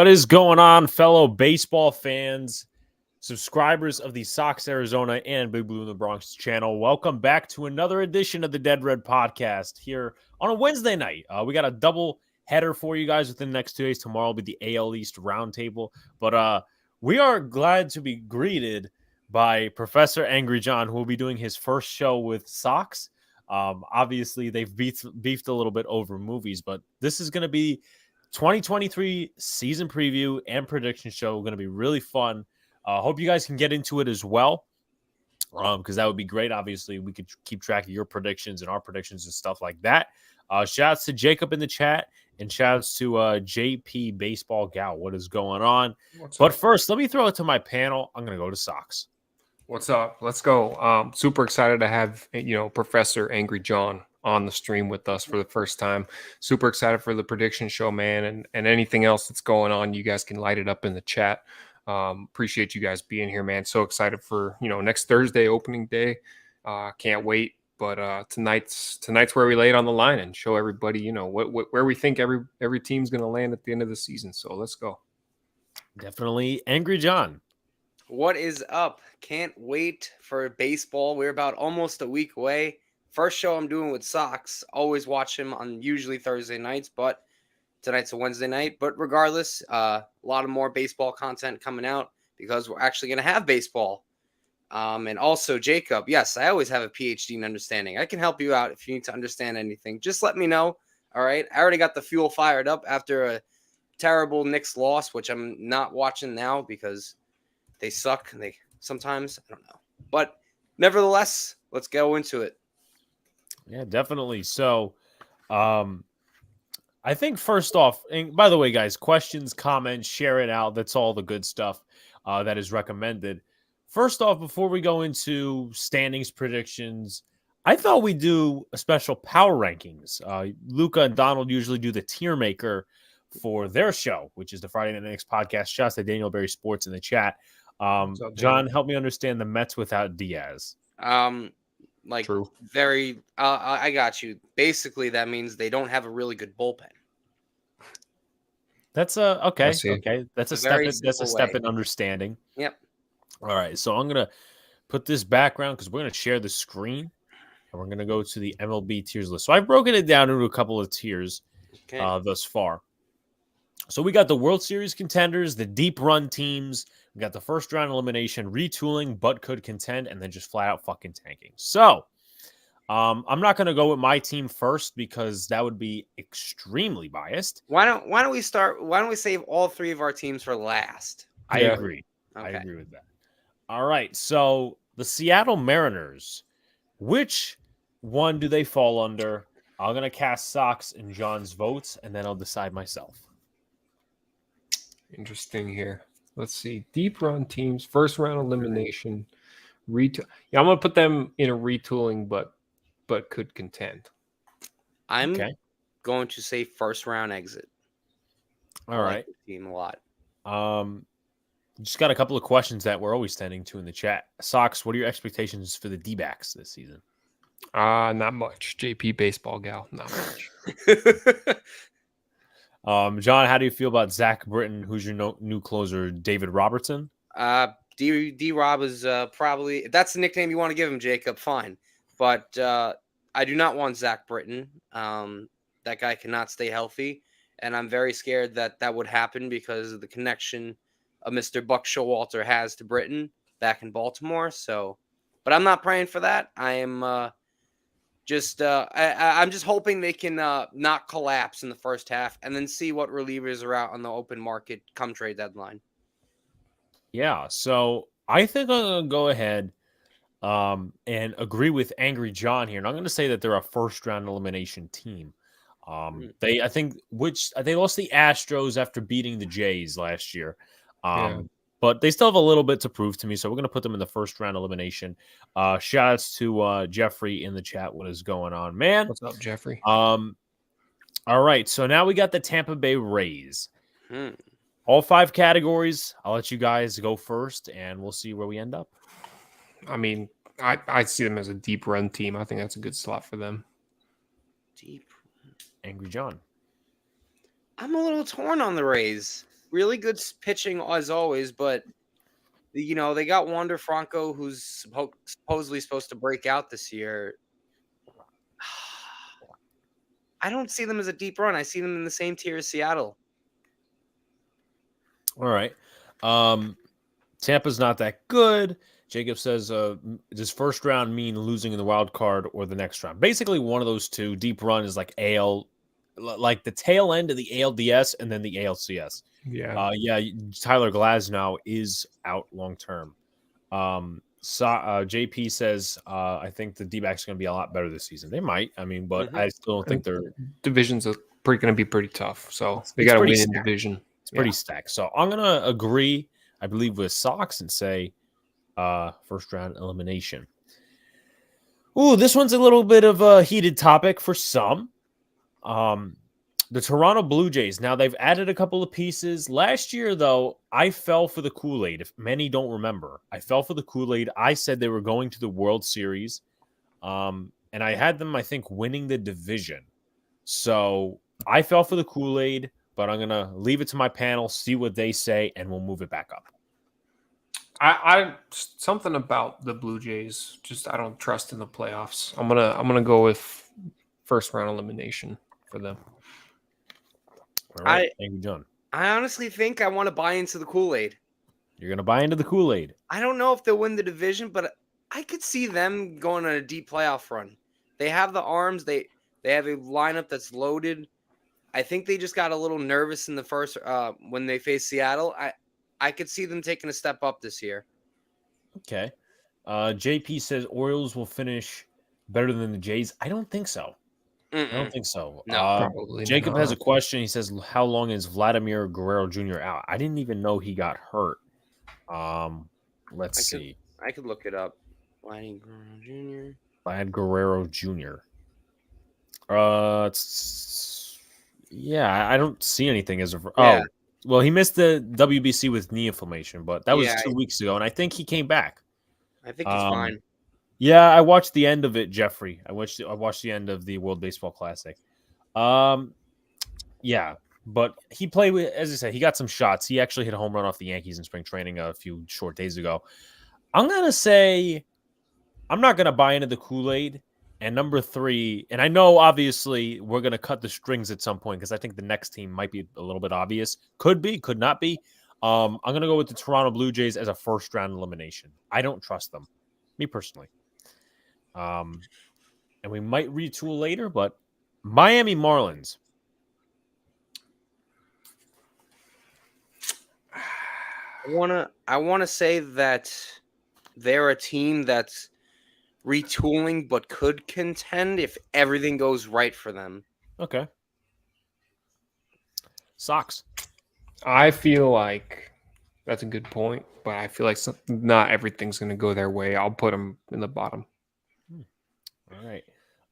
What is going on, fellow baseball fans, subscribers of the SoxArizona and Big Blue in the Bronx channel? Welcome back to another edition of the Dead Red Podcast here on a Wednesday night. We got a double header for you guys within the next 2 days. Tomorrow will be the AL East Roundtable. But we are glad to be greeted by Professor Angry John, who will be doing his first show with Sox. Obviously, they've beefed a little bit over movies, but this is going to be 2023 season preview and prediction show. Going to be really fun. Hope you guys can get into it as well, because that would be great. Obviously, we could keep track of your predictions and our predictions and stuff like that. Shouts to Jacob in the chat, and shouts to JP Baseball Gal. What is going on? But first, let me throw it to my panel. I'm going to go to Sox. What's up? Let's go. Super excited to have, Professor Angry John on the stream with us for the first time. Super excited for the prediction show, man, and anything else that's going on. You guys can light it up in the chat. Appreciate you guys being here, man. So excited for, next Thursday, opening day. Can't wait. But tonight's where we lay it on the line and show everybody, where we think every team's going to land at the end of the season. So let's go. Definitely Angry John. What is up? Can't wait for baseball. We're about almost a week away. First show I'm doing with Sox. Always watch him on usually Thursday nights, but tonight's a Wednesday night. But regardless, a lot of more baseball content coming out because we're actually going to have baseball. And also, Jacob, yes, I always have a PhD in understanding. I can help you out if you need to understand anything. Just let me know, all right? I already got the fuel fired up after a terrible Knicks loss, which I'm not watching now because they suck. And they sometimes, I don't know. But nevertheless, let's go into it. Yeah, definitely. So, I think first off, and by the way, guys, questions, comments, share it out. That's all the good stuff that is recommended. First off, before we go into standings predictions, I thought we'd do a special power rankings. Luca and Donald usually do the tier maker for their show, which is the Friday Night Knicks podcast. Shouts to Daniel Berry Sports in the chat. John, help me understand the Mets without Diaz. True. Very, I got you. Basically, that means they don't have a really good bullpen. That's okay. Okay, that's a step. That's a step in understanding. Yep. All right, so I'm gonna put this background because we're gonna share the screen, and we're gonna go to the MLB tiers list. So I've broken it down into a couple of tiers thus far. So we got the World Series contenders, the deep run teams. We got the first round elimination, retooling, but could contend, and then just flat out fucking tanking. So I'm not going to go with my team first because that would be extremely biased. Why don't we start? Why don't we save all three of our teams for last? I agree. Okay. I agree with that. All right. So the Seattle Mariners, which one do they fall under? I'm going to cast Sox in John's votes, and then I'll decide myself. Interesting here. Let's see. Deep run teams, first round elimination, retool. Yeah, I'm gonna put them in a retooling, but could contend. I'm going to say first round exit. All right. Like the team a lot. Just got a couple of questions that we're always sending to in the chat. Sox, what are your expectations for the D-backs this season? Not much. JP Baseball Gal, not much. John, how do you feel about Zach Britton? Who's your new closer, David Robertson? D-Rob is probably, if that's the nickname you want to give him, Jacob, fine. But I do not want Zach Britton. That guy cannot stay healthy, and I'm very scared that would happen because of the connection of Mr. Buck Showalter has to Britton back in Baltimore. So, but I'm not praying for that. I am I'm just hoping they can not collapse in the first half and then see what relievers are out on the open market come trade deadline. Yeah, so I think I'm going to go ahead and agree with Angry John here. And I'm going to say that they're a first-round elimination team. They lost the Astros after beating the Jays last year. But they still have a little bit to prove to me, so we're going to put them in the first-round elimination. Shout-outs to Jeffrey in the chat. What is going on, man? What's up, Jeffrey? All right, so now we got the Tampa Bay Rays. All 5 categories. I'll let you guys go first, and we'll see where we end up. I mean, I see them as a deep run team. I think that's a good slot for them. Deep. Angry John. I'm a little torn on the Rays. really good pitching as always, but they got Wander Franco, who's supposedly supposed to break out this year. I don't see them as a deep run. I see them in the same tier as Seattle. All right. Tampa's not that good. Jacob says, does first round mean losing in the wild card or the next round? Basically, one of those two. Deep run is like like the tail end of the ALDS and then the ALCS. Yeah. Tyler Glasnow is out long term. JP says, I think the D-backs are going to be a lot better this season. They might. I mean, but I still don't think their divisions are going to be pretty tough. So they got to win in division. It's pretty stacked. So I'm going to agree, I believe, with Sox and say first round elimination. Ooh, this one's a little bit of a heated topic for some. The Toronto Blue Jays. Now, they've added a couple of pieces. Last year, though, I fell for the Kool-Aid. If many don't remember, I fell for the Kool-Aid. I said they were going to the World Series. And I had them, I think, winning the division. So I fell for the Kool-Aid, but I'm going to leave it to my panel, see what they say, and we'll move it back up. I something about the Blue Jays, just I don't trust in the playoffs. I'm gonna go with first round elimination for them. All right, thank you, John. I honestly think I want to buy into the Kool-Aid. You're gonna buy into the Kool-Aid. I don't know if they'll win the division, but I could see them going on a deep playoff run. They have the arms. They have a lineup that's loaded. I think they just got a little nervous in the first when they faced Seattle. I could see them taking a step up this year. Okay. JP says Orioles will finish better than the Jays. I don't think so. I don't think so. No, probably Jacob has a question. He says, how long is Vladimir Guerrero Jr. out? I didn't even know he got hurt. Let's see. I could look it up. Vlad Guerrero Jr. Vlad Guerrero Jr. I don't see anything as of. Yeah. Oh, well, he missed the WBC with knee inflammation, but that was 2 weeks ago, and I think he came back. I think he's fine. Yeah, I watched the end of it, Jeffrey. I watched the end of the World Baseball Classic. Yeah, but he played with, as I said, he got some shots. He actually hit a home run off the Yankees in spring training a few short days ago. I'm gonna say I'm not gonna buy into the Kool-Aid. And number 3, and I know obviously we're gonna cut the strings at some point because I think the next team might be a little bit obvious. Could be, could not be. I'm gonna go with the Toronto Blue Jays as a first round elimination. I don't trust them, me personally. And we might retool later, but Miami Marlins. I wanna say that they're a team that's retooling but could contend if everything goes right for them. Okay. Sox. I feel like that's a good point, but I feel like not everything's going to go their way. I'll put them in the bottom. All right.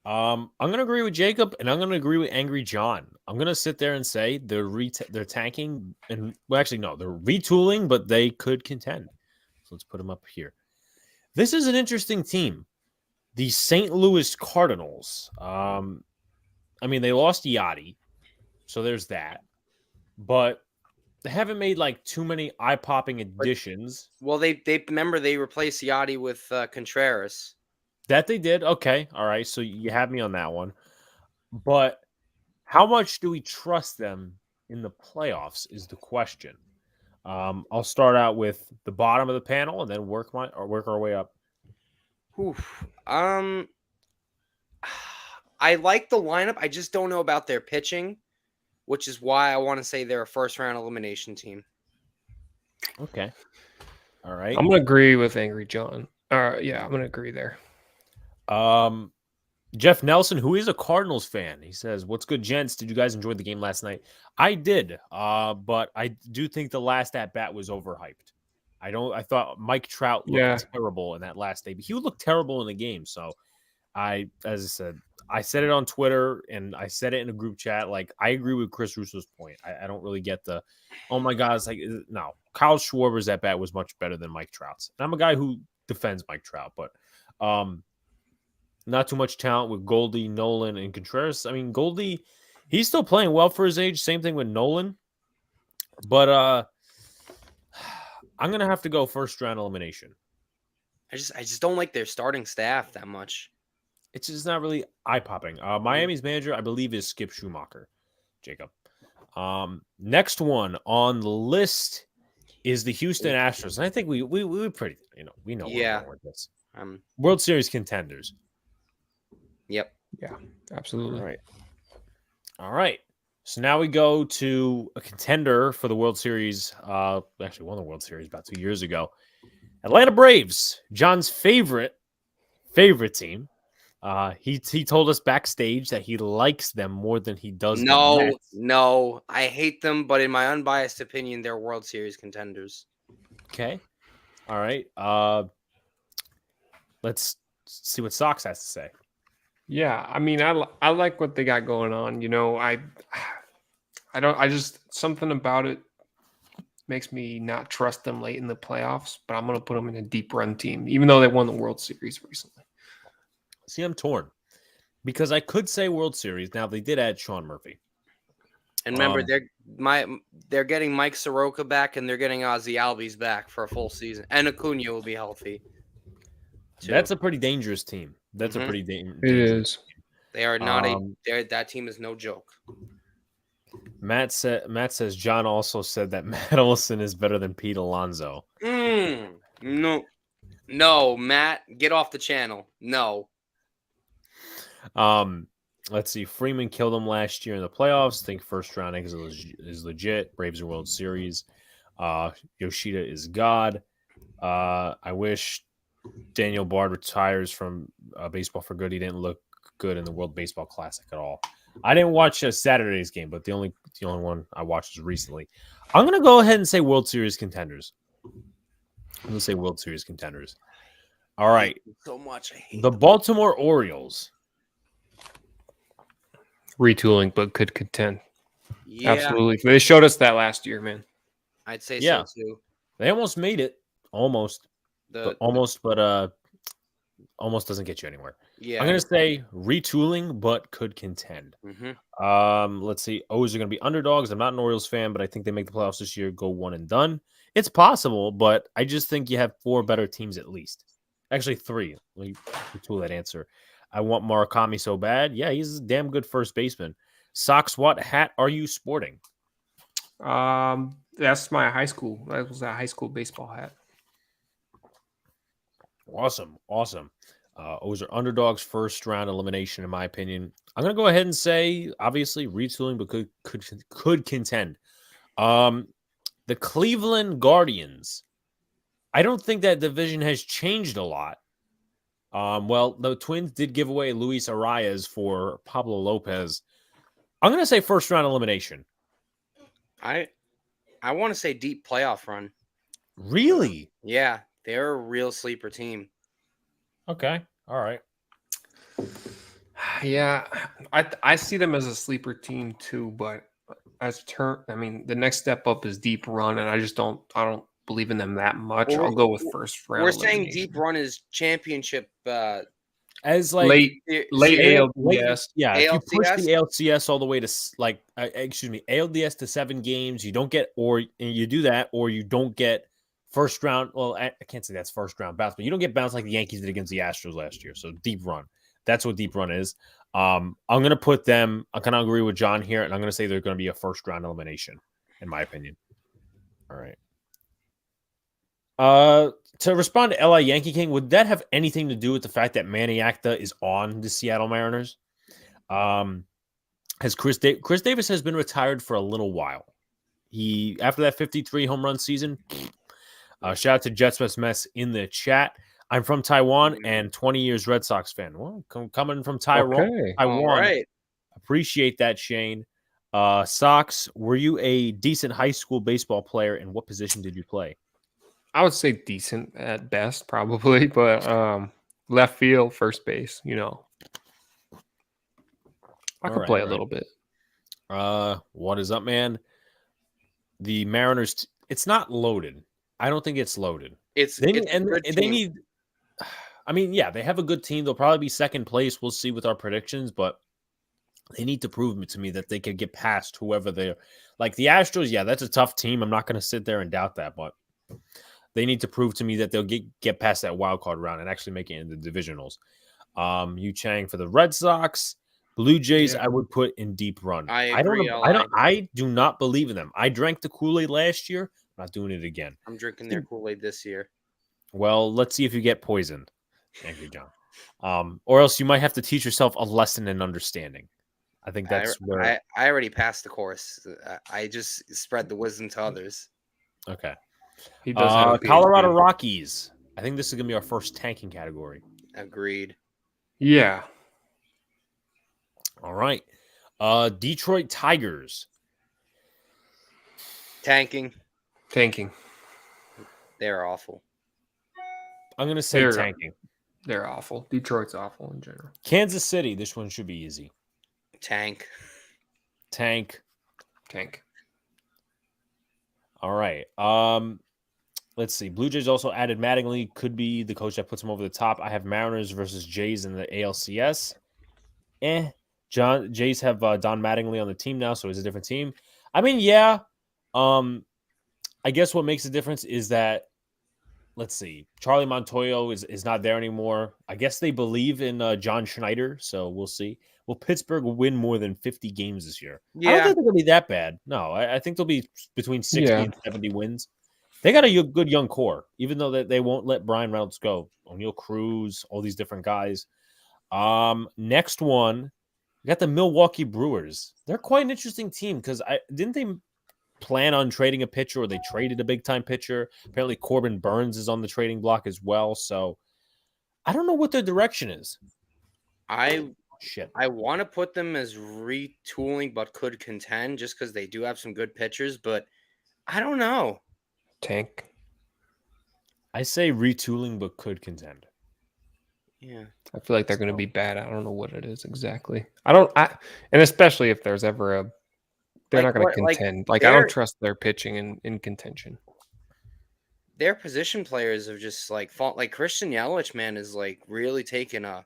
I'm going to agree with Jacob, and I'm going to agree with Angry John. I'm going to sit there and say they're tanking, and well, actually, no, they're retooling, but they could contend. So let's put them up here. This is an interesting team. The St. Louis Cardinals. I mean, they lost Yachty, so there's that. But they haven't made like too many eye-popping additions. Well, they remember they replaced Yachty with Contreras. That they did. Okay, all right. So you have me on that one. But how much do we trust them in the playoffs is the question. I'll start out with the bottom of the panel and then work our way up. Oof. I like the lineup. I just don't know about their pitching, which is why I want to say they're a first-round elimination team. Okay. All right. I'm going to agree with Angry John. Yeah, I'm going to agree there. Jeff Nelson, who is a Cardinals fan, he says, "What's good, gents? Did you guys enjoy the game last night?" I did, but I do think the last at-bat was overhyped. I thought Mike Trout looked terrible in that last day, but he would look terrible in the game. So as I said it on Twitter and I said it in a group chat. Like, I agree with Chris Russo's point. I don't really get the, oh my God, it's like, no, Kyle Schwarber's at bat was much better than Mike Trout's. And I'm a guy who defends Mike Trout, but not too much talent with Goldie, Nolan, and Contreras. I mean, Goldie, he's still playing well for his age. Same thing with Nolan. But I'm gonna have to go first round elimination. I just don't like their starting staff that much. It's just not really eye popping. Miami's manager, I believe, is Skip Schumacher. Jacob. Next one on the list is the Houston Astros. And I think we pretty, we know where we're going with this. World Series contenders. Yep. Yeah, absolutely. All right. So now we go to a contender for the World Series. Actually won the World Series about 2 years ago. Atlanta Braves, John's favorite team. He told us backstage that he likes them more than he does the Mets. No, I hate them, but in my unbiased opinion, they're World Series contenders. Okay. All right. Let's see what Sox has to say. Yeah, I mean, I like what they got going on. I just something about it makes me not trust them late in the playoffs, but I'm going to put them in a deep run team, even though they won the World Series recently. See, I'm torn because I could say World Series. Now they did add Sean Murphy, and remember they're getting Mike Soroka back, and they're getting Ozzie Albies back for a full season, and Acuna will be healthy. Too. That's a pretty dangerous team. That's a pretty dangerous. It is. They are not that team is no joke. Matt says John also said that Matt Olson is better than Pete Alonso. No, Matt, get off the channel. No. Let's see. Freeman killed him last year in the playoffs. Think first round is legit. Braves are World Series. Yoshida is God. I wish Daniel Bard retires from baseball for good. He didn't look good in the World Baseball Classic at all. I didn't watch Saturday's game, but the only one I watched was recently. I'm gonna go ahead and say World Series contenders. I'm gonna say World Series contenders. All right. So much. I hate the Baltimore Orioles. Retooling, but could contend. Yeah. Absolutely. They showed us that last year, man. I'd say so too. They almost made it. Almost. But almost doesn't get you anywhere. Yeah. I'm going to say retooling, but could contend. Let's see. O's are going to be underdogs. I'm not an Orioles fan, but I think they make the playoffs this year, go one and done. It's possible, but I just think you have 4 better teams at least. Actually, 3. Let me retool that answer. I want Murakami so bad. Yeah, he's a damn good first baseman. Sox, what hat are you sporting? That's my high school. That was a high school baseball hat. Awesome. O's are underdogs, first round elimination, in my opinion. I'm going to go ahead and say, obviously, retooling, but could contend. The Cleveland Guardians. I don't think that division has changed a lot. Well, the Twins did give away Luis Arias for Pablo Lopez. I'm going to say first round elimination. I want to say deep playoff run. Really? Yeah, they're a real sleeper team. Okay. All right. Yeah, I see them as a sleeper team too, but the next step up is deep run, and I don't believe in them that much. I'll go with first round. We're saying deep run is championship as like late ALDS. Yeah, if you push the ALCS all the way to ALDS to 7 games, you don't get, or you do that, or you don't get first round. Well, I can't say that's first round bounce, but you don't get bounced like the Yankees did against the Astros last year. So deep run. That's what deep run is. I'm going to put them, I kind of agree with John here, and I'm going to say they're going to be a first round elimination, in my opinion. All right. To respond to LA Yankee King, would that have anything to do with the fact that Manny Acta is on the Seattle Mariners? Has Chris Davis has been retired for a little while. After that 53 home run season, shout out to Jets Mess in the chat. I'm from Taiwan and 20 years Red Sox fan. Well, coming from Taiwan. Okay. Taiwan. All right. Appreciate that, Shane. Sox, were you a decent high school baseball player, and what position did you play? I would say decent at best, probably, but left field, first base, I could play a little bit. What is up, man? The Mariners, it's not loaded. I don't think it's loaded. They need. I mean, yeah, they have a good team. They'll probably be second place. We'll see with our predictions, but They need to prove to me that they could get past whoever they're like the Astros. Yeah, that's a tough team. I'm not going to sit there and doubt that, but they need to prove to me that they'll get past that wild card round and actually make it in the divisionals. Yu Chang for the Red Sox. Blue Jays, Yeah. I would put in deep run. I agree. I do not believe in them. I drank the Kool-Aid last year. I'm not doing it again. I'm drinking their Kool-Aid this year. Well, let's see if you get poisoned, Angry John. Or else you might have to teach yourself a lesson in understanding. I think that's where I already passed the course. I just spread the wisdom to others. okay. He does have a Colorado PhD. Rockies. I think this is gonna be our first tanking category. Agreed. Yeah. All right. Detroit Tigers. Tanking. They're awful. I'm gonna say tanking. They're awful. Detroit's awful in general. Kansas City. This one should be easy. Tank. All right. Let's see. Blue Jays also added Mattingly. Could be the coach that puts him over the top. I have Mariners versus Jays in the ALCS. Jays have Don Mattingly on the team now, so it's a different team. I mean, yeah. I guess what makes the difference is that, let's see, Charlie Montoyo is not there anymore. I guess they believe in John Schneider, so we'll see. Will Pittsburgh win more than 50 games this year? Yeah. I don't think they're going to be that bad. No, I think they'll be between 60 Yeah. and 70 wins. They got a good young core, even though they won't let Brian Reynolds go. O'Neal Cruz, all these different guys. Next one, we got the Milwaukee Brewers. They're quite an interesting team because didn't they plan on trading a pitcher, or they traded a big time pitcher? Apparently, Corbin Burns is on the trading block as well. So I don't know what their direction is. I want to put them as retooling, but could contend just because they do have some good pitchers. But I don't know. Tank. I say retooling, but could contend. Yeah, I feel like they're going to be bad. I don't know what it is exactly. And especially if there's ever they're not going to contend. I don't trust their pitching in contention. Their position players have just fought. Like Christian Yelich, man, is really taking a.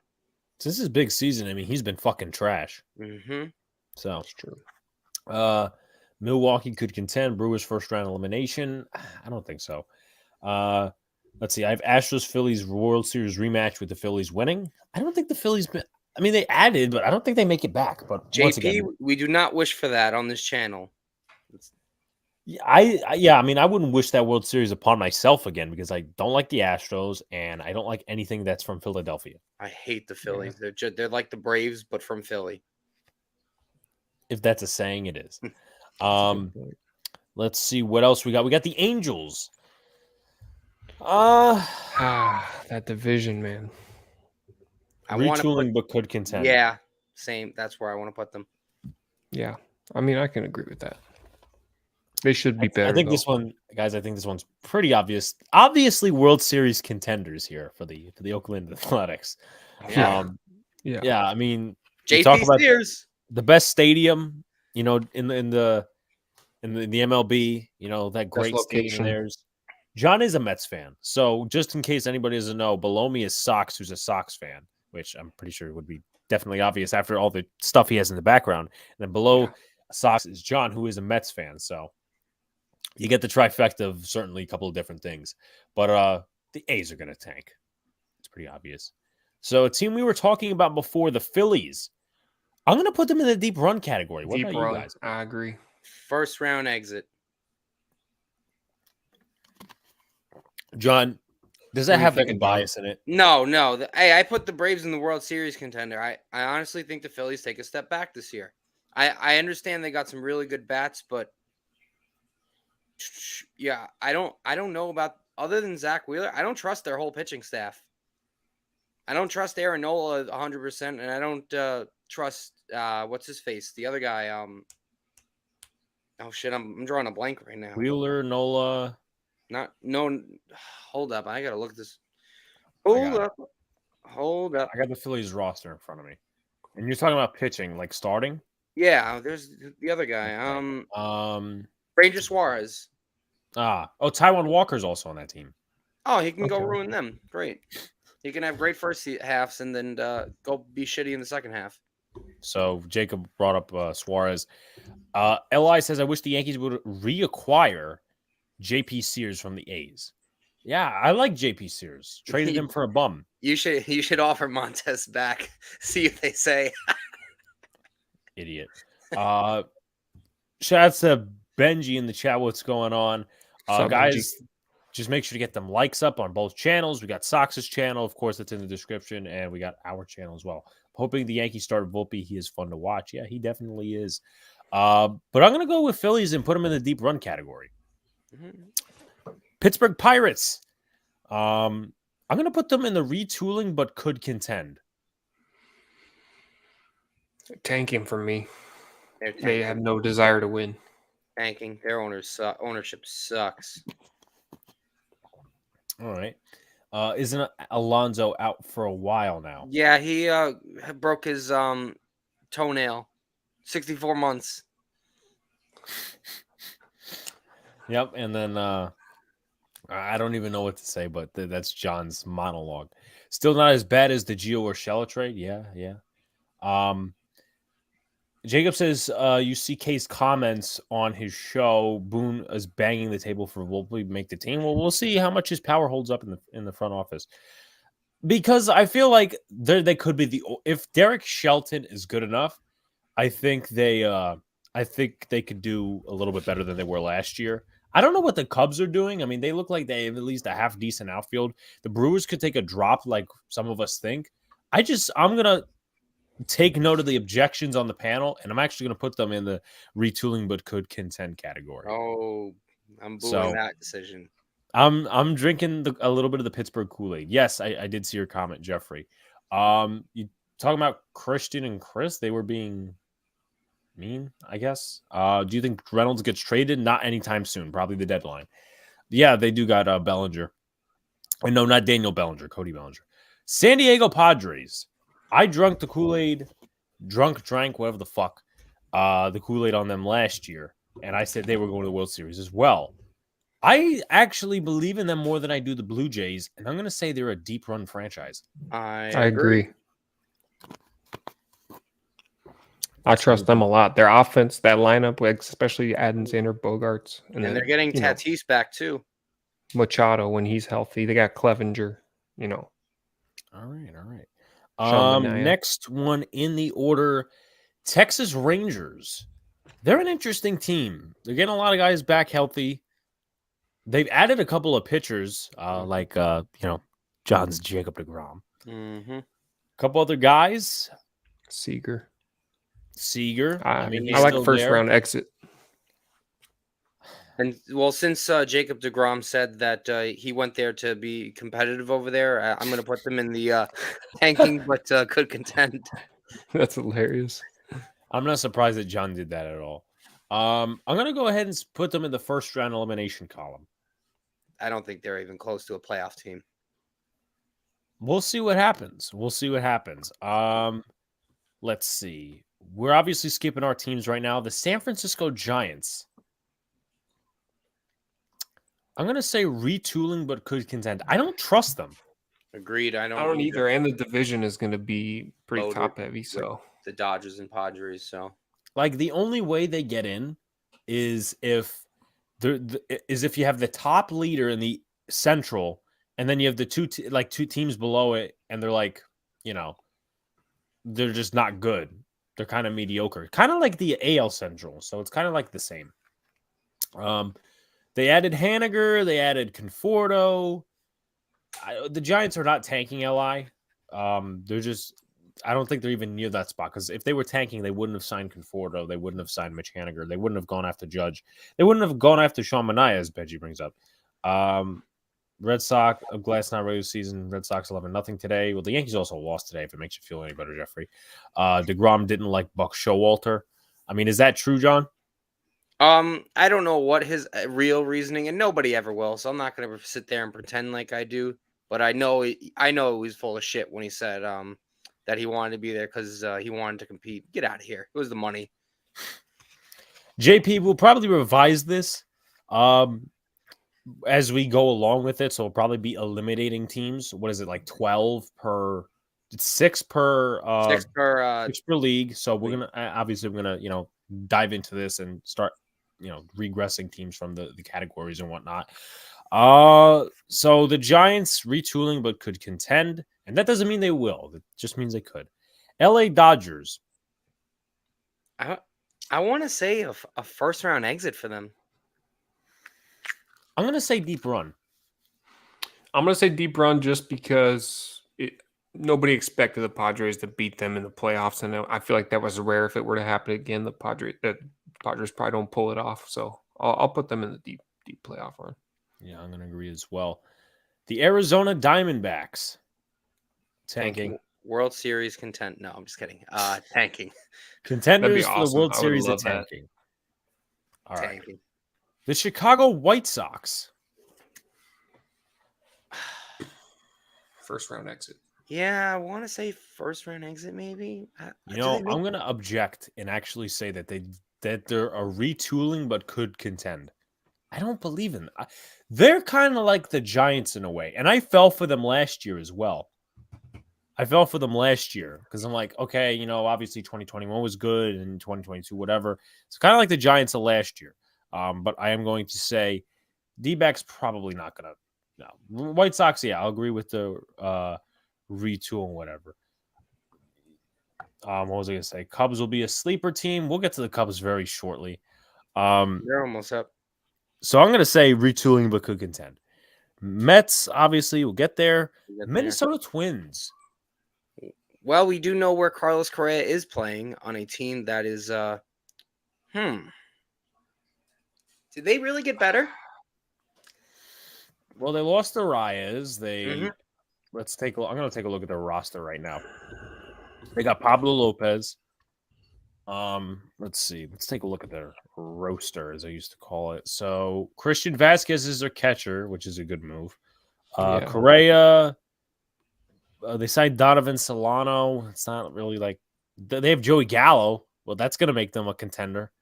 Since his big season, I mean, he's been fucking trash. Mm-hmm. So that's true. Milwaukee could contend. Brewers first round elimination. I don't think so. Let's see. I have Astros Phillies World Series rematch with the Phillies winning. I don't think the Phillies. I mean, they added, but I don't think they make it back. But JP, once again, we do not wish for that on this channel. I mean, I wouldn't wish that World Series upon myself again because I don't like the Astros and I don't like anything that's from Philadelphia. I hate the Phillies. Yeah. They're like the Braves, but from Philly. If that's a saying, it is. Let's see what else we got. We got the Angels. That division, man. Retooling, but could contend. Yeah, same. That's where I want to put them. Yeah, I mean, I can agree with that. They should be better. I think this one, guys. I think this one's pretty obvious. Obviously, World Series contenders here for the Oakland Athletics. Yeah. I mean, JP Sears, the best stadium, in the MLB. That great stadium theirs. John is a Mets fan, so just in case anybody doesn't know, below me is Sox, who's a Sox fan, which I'm pretty sure would be definitely obvious after all the stuff he has in the background. And then below Sox is John, who is a Mets fan. So you get the trifecta of certainly a couple of different things. But the A's are going to tank. It's pretty obvious. So a team we were talking about before, the Phillies. I'm going to put them in the deep run category. What about you guys? I agree. First round exit. John, does that have any bias in it? No. I put the Braves in the World Series contender. I honestly think the Phillies take a step back this year. I understand they got some really good bats, but yeah, I don't know about, other than Zach Wheeler, I don't trust their whole pitching staff. I don't trust Aaron Nola 100%, and I don't trust what's his face, the other guy. Oh shit, I'm drawing a blank right now. Wheeler, Nola. Hold up. I got to look at this. Hold up. I got the Phillies roster in front of me. And you're talking about pitching, like starting? Yeah, there's the other guy. Ranger Suarez. Taijuan Walker's also on that team. Oh, he can go ruin them. Great. He can have great first halves and then go be shitty in the second half. So Jacob brought up Suarez. Li says, I wish the Yankees would reacquire JP Sears from the A's. Yeah, I like JP Sears. Traded him for a bum. You should offer Montez back. See if they say. Idiot. Shout out to Benji in the chat. What's going on? Guys, just make sure to get them likes up on both channels. We got Sox's channel, of course, that's in the description, and we got our channel as well. Hoping the Yankees start Volpe. He is fun to watch. Yeah, he definitely is. But I'm going to go with Phillies and put him in the deep run category. Mm-hmm. Pittsburgh Pirates. I'm going to put them in the retooling, but could contend. Tanking for me. They have no desire to win. Tanking. Their ownership sucks. All right. Isn't Alonso out for a while now? Yeah, he broke his toenail. 64 months. Yep, and then I don't even know what to say, but that's John's monologue. Still not as bad as the Gio Urshela trade. Yeah. Jacob says, you see K's comments on his show. Boone is banging the table for Volpe make the team. Well, we'll see how much his power holds up in the front office. Because I feel like they could be if Derek Shelton is good enough, I think they could do a little bit better than they were last year. I don't know what the Cubs are doing. I mean, they look like they have at least a half decent outfield. The Brewers could take a drop like some of us think. I'm going to take note of the objections on the panel, and I'm actually going to put them in the retooling but could contend category. Oh, I'm booing that decision. I'm drinking a little bit of the Pittsburgh Kool-Aid. Yes, I did see your comment, Jeffrey. You talking about Christian and Chris? They were being mean, I guess. Do you think Reynolds gets traded? Not anytime soon. Probably the deadline. Yeah, they do got Bellinger. No, not Daniel Bellinger. Cody Bellinger. San Diego Padres. I drank the Kool-Aid. Drank, whatever the fuck. The Kool-Aid on them last year. And I said they were going to the World Series as well. I actually believe in them more than I do the Blue Jays. And I'm going to say they're a deep run franchise. I agree. I trust them a lot. Their offense, that lineup, especially adding Xander Bogaerts. And they're getting Tatis back, too. Machado, when he's healthy. They got Clevenger, All right. Next one in the order, Texas Rangers. They're an interesting team. They're getting a lot of guys back healthy. They've added a couple of pitchers, like John's Jacob deGrom. Mm-hmm. A couple other guys. Seager. I mean, I like first round exit. And well, since Jacob deGrom said that he went there to be competitive over there, I'm going to put them in the tanking, but could contend. That's hilarious. I'm not surprised that John did that at all. I'm going to go ahead and put them in the first round elimination column. I don't think they're even close to a playoff team. We'll see what happens. Let's see. We're obviously skipping our teams right now. The San Francisco Giants. I'm going to say retooling, but could contend. I don't trust them. Agreed. I don't either. And the division is going to be pretty top heavy. So the Dodgers and Padres. So like the only way they get in is if you have the top leader in the Central, and then you have the two teams below it, and they're like, they're just not good. They're kind of mediocre, kind of like the AL Central. So it's kind of like the same. They added Haniger. They added Conforto. The Giants are not tanking LI. They're just – I don't think they're even near that spot because if they were tanking, they wouldn't have signed Conforto. They wouldn't have signed Mitch Haniger. They wouldn't have gone after Judge. They wouldn't have gone after Sean Manaea, as Benji brings up. Red Sox, last night regular season, Red Sox 11-0 today. Well, the Yankees also lost today, if it makes you feel any better, Jeffrey. DeGrom didn't like Buck Showalter. I mean, is that true, John? I don't know what his real reasoning, and nobody ever will, so I'm not going to sit there and pretend like I do. But I know he was full of shit when he said that he wanted to be there because he wanted to compete. Get out of here. It was the money. JP will probably revise this as we go along with it, so it'll probably be eliminating teams. What is it, like 12 per it's six per league. So we're gonna obviously dive into this and start regressing teams from the categories and whatnot. So the Giants retooling but could contend, and that doesn't mean they will. It just means they could. LA Dodgers. I want to say a first round exit for them. I'm gonna say deep run. I'm gonna say deep run just because nobody expected the Padres to beat them in the playoffs, and I feel like that was rare. If it were to happen again, the Padres probably don't pull it off. So I'll put them in the deep playoff run. Yeah, I'm gonna agree as well. The Arizona Diamondbacks tanking. World Series content. No, I'm just kidding. Tanking. Contenders awesome. for the World Series of tanking. That. All right. The Chicago White Sox. First round exit. Yeah, I want to say first round exit, maybe. I'm going to object and actually say that they're a retooling but could contend. I don't believe in them. They're kind of like the Giants in a way, and I fell for them last year as well. I fell for them last year because I'm like, okay, obviously 2021 was good and 2022, whatever. It's kind of like the Giants of last year. But I am going to say D-backs probably not going to. No. White Sox, yeah, I'll agree with the retool and whatever. What was I going to say? Cubs will be a sleeper team. We'll get to the Cubs very shortly. They're almost up. So I'm going to say retooling but could contend. Mets, obviously, will get there. Minnesota Twins. Well, we do know where Carlos Correa is playing on a team that is Did they really get better? Well, they lost to Reyes. Let's take a look. I'm going to take a look at their roster right now. They got Pablo Lopez. Let's see. Let's take a look at their roster, as I used to call it. So Christian Vasquez is their catcher, which is a good move. Correa. They signed Donovan Solano. It's not really like they have Joey Gallo. Well, that's going to make them a contender.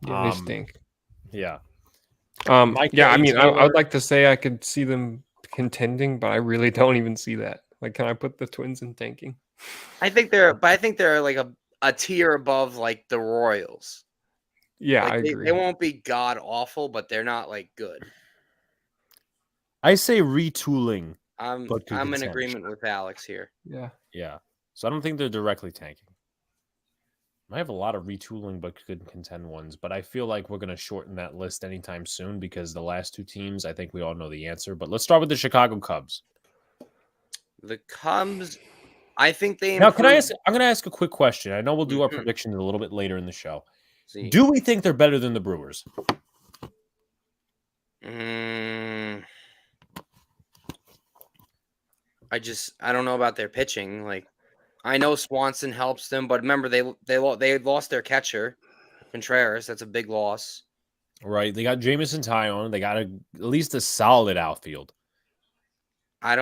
Yeah, they stink. Yeah. I mean, I would like to say I could see them contending, but I really don't even see that. Like, can I put the Twins in tanking? I think they're like a tier above like the Royals. Yeah, I agree. They won't be god awful, but they're not like good. I say retooling. I'm in agreement with Alex here. Yeah. So I don't think they're directly tanking. I have a lot of retooling but could contend ones, but I feel like we're going to shorten that list anytime soon because the last two teams, I think we all know the answer. But let's start with the Chicago Cubs. The Cubs, I think they now. Can I ask? I'm going to ask a quick question. I know we'll do our predictions a little bit later in the show. Do we think they're better than the Brewers? I don't know about their pitching. Like, I know Swanson helps them, but remember they lost their catcher, Contreras. That's a big loss. Right. They got Jameson Taillon. They got at least a solid outfield. I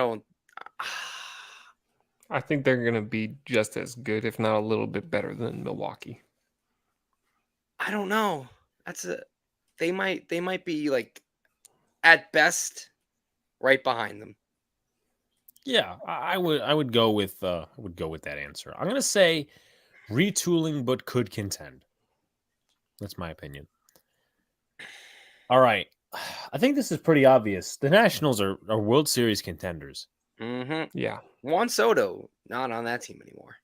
think they're going to be just as good, if not a little bit better than Milwaukee. I don't know. They might be like at best right behind them. Yeah, I would go with that answer. I'm gonna say retooling, but could contend. That's my opinion. All right, I think this is pretty obvious. The Nationals are World Series contenders. Mm-hmm. Yeah, Juan Soto not on that team anymore.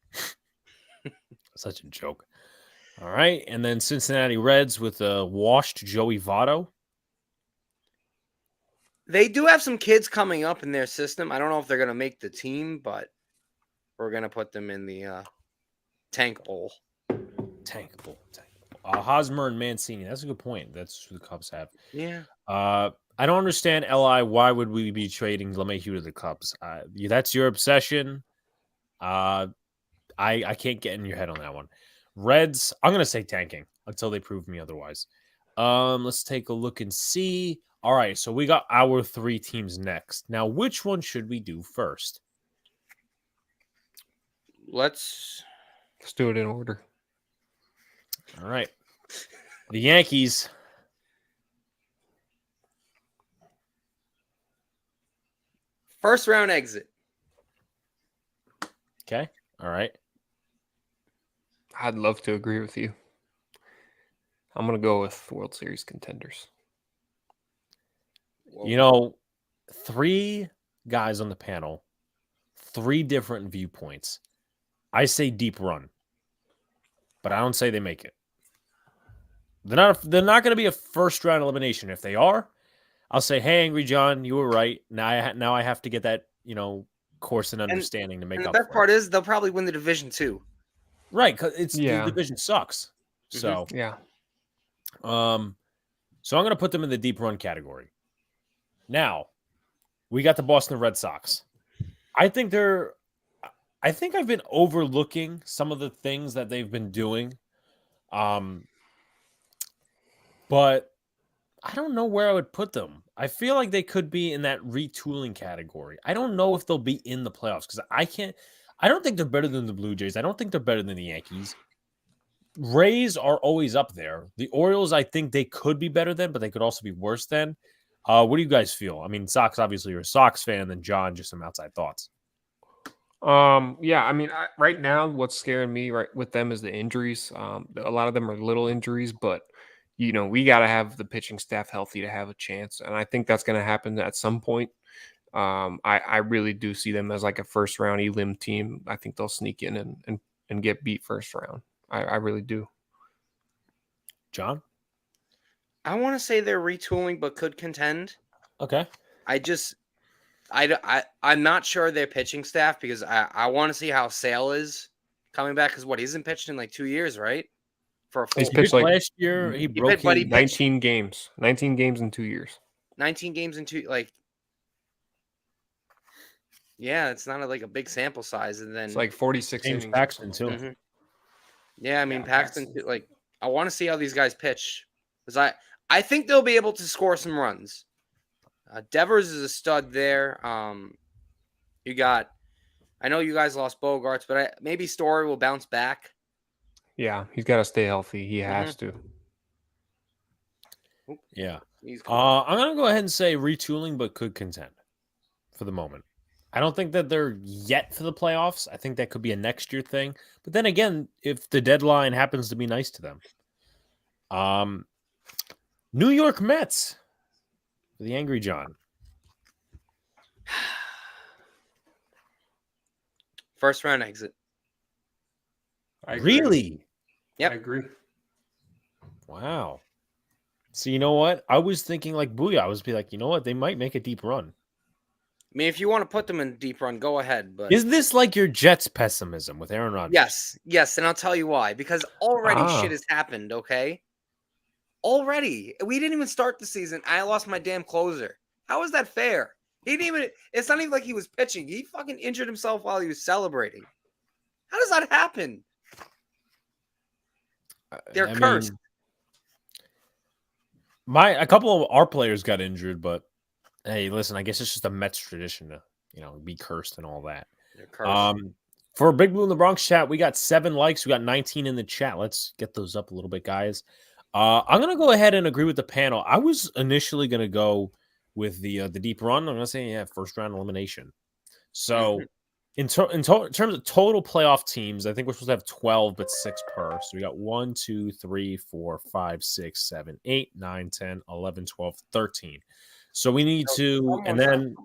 Such a joke. All right, and then Cincinnati Reds with a washed Joey Votto. They do have some kids coming up in their system. I don't know if they're going to make the team, but we're going to put them in the tank bowl. Tank bowl. Hosmer and Mancini. That's a good point. That's who the Cubs have. Yeah. I don't understand, Li. Why would we be trading LeMahieu to the Cubs? That's your obsession. I can't get in your head on that one. Reds, I'm going to say tanking until they prove me otherwise. Let's take a look and see. All right, so we got our three teams next. Now, which one should we do first? Let's do it in order. All right. The Yankees. First round exit. Okay. All right. I'd love to agree with you. I'm going to go with World Series contenders. Whoa. 3 guys on the panel, 3 different viewpoints. I say deep run, but I don't say they make it. They're not going to be a first round elimination. If they are, I'll say, hey, Angry John, you were right. Now I have to get that, course and understanding to make And the up best for part it. is they'll probably win the division too. Right, because the Yeah. division sucks. So, Yeah. so I'm going to put them in the deep run category. Now, we got the Boston Red Sox. I think I've been overlooking some of the things that they've been doing. But I don't know where I would put them. I feel like they could be in that retooling category. I don't know if they'll be in the playoffs because I don't think they're better than the Blue Jays. I don't think they're better than the Yankees. Rays are always up there. The Orioles, I think they could be better than, but they could also be worse than. What do you guys feel? I mean, Sox, obviously you're a Sox fan, and then John, just some outside thoughts. Yeah, I mean, right now, what's scaring me right with them is the injuries. A lot of them are little injuries, but we got to have the pitching staff healthy to have a chance, and I think that's going to happen at some point. I really do see them as like a first round elim team. I think they'll sneak in and get beat first round. I really do. John? I want to say they're retooling, but could contend. Okay. I'm not sure their pitching staff because I want to see how Sale is coming back because he hasn't pitched in like 2 years, right? For a full He's pitched like last year. He broke but he his 19 games. 19 games in 2 years. 19 games in 2 yeah, it's not like a big sample size, and then It's like 46 James innings. Paxton too. Mhm. Yeah, I mean Yeah, Paxton. I want to see how these guys pitch because I think they'll be able to score some runs. Devers is a stud there. You got. I know you guys lost Bogarts, but maybe Story will bounce back. Yeah, he's got to stay healthy. He has to. Yeah. He's cool. I'm gonna go ahead and say retooling, but could contend for the moment. I don't think that they're yet for the playoffs. I think that could be a next year thing. But then again, if the deadline happens to be nice to them. New York Mets for the Angry John. First round exit. Really? Yep. I agree. Wow. So you know what? I was thinking like Booyah. I was be like, you know what? They might make a deep run. I mean, if you want to put them in deep run, go ahead. But Is this like your Jets pessimism with Aaron Rodgers? yes, and I'll tell you why. Because already shit has happened. Okay, already we didn't even start the season. I lost my damn closer. How is that fair? He didn't even. It's not even like he was pitching. He fucking injured himself while he was celebrating. How does that happen? They're cursed. A couple of our players got injured, but hey, listen, I guess it's just a Mets tradition to, be cursed and all that. They're cursed. For Big Blue in the Bronx chat, we got 7 likes. We got 19 in the chat. Let's get those up a little bit, guys. I'm going to go ahead and agree with the panel. I was initially going to go with the deep run. I'm going to say, first round elimination. So in terms of total playoff teams, I think we're supposed to have 12, but 6 per. So we got 1, 2, 3, 4, 5, 6, 7, 8, 9, 10, 11, 12, 13. So we need to, and then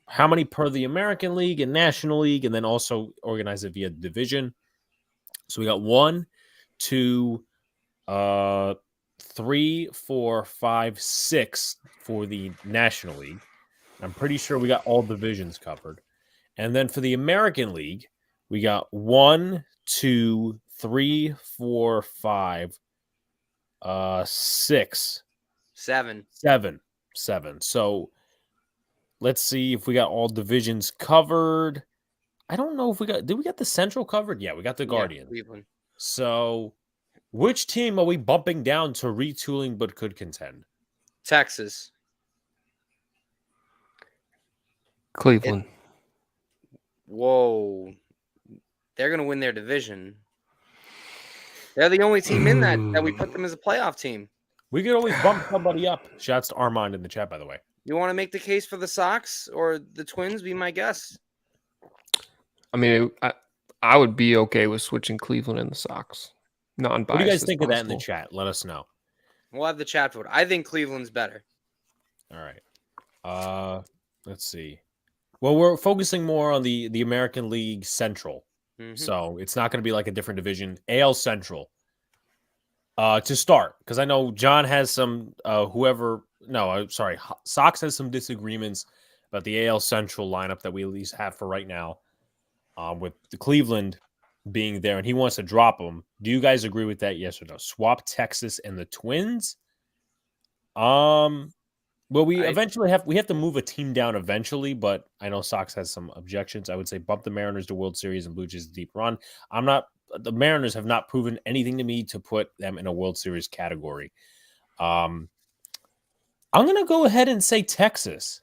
how many per the American League and National League, and then also organize it via division. So we got 1, 2, 3, 4, 5, 6 for the National League. I'm pretty sure we got all divisions covered. And then for the American League, we got 1, 2, 3, 4, 5, 6, 7. 7. So let's see if we got all divisions covered. I don't know if did we get the Central covered? Yeah, we got the Guardian. Cleveland. So which team are we bumping down to retooling but could contend? Texas. Cleveland. Whoa. They're going to win their division. They're the only team in that we put them as a playoff team. We could always bump somebody up. Shouts to Armand in the chat, by the way. You want to make the case for the Sox or the Twins? Be my guess. I mean, I would be okay with switching Cleveland and the Sox. Non-biased. What do you guys as think of that in the possible. chat? Let us know. We'll have the chat vote. I think Cleveland's better. All right. Let's see. Well, we're focusing more on the American League Central. So it's not going to be like a different division. AL Central. To start, because I know John has some Sox has some disagreements about the AL Central lineup that we at least have for right now, with the Cleveland being there, and he wants to drop them. Do you guys agree with that? Yes or no? Swap Texas and the Twins. Well, we eventually have to move a team down eventually, but I know Sox has some objections. I would say bump the Mariners to World Series and Blue Jays to deep run. The Mariners have not proven anything to me to put them in a World Series category. I'm going to go ahead and say Texas.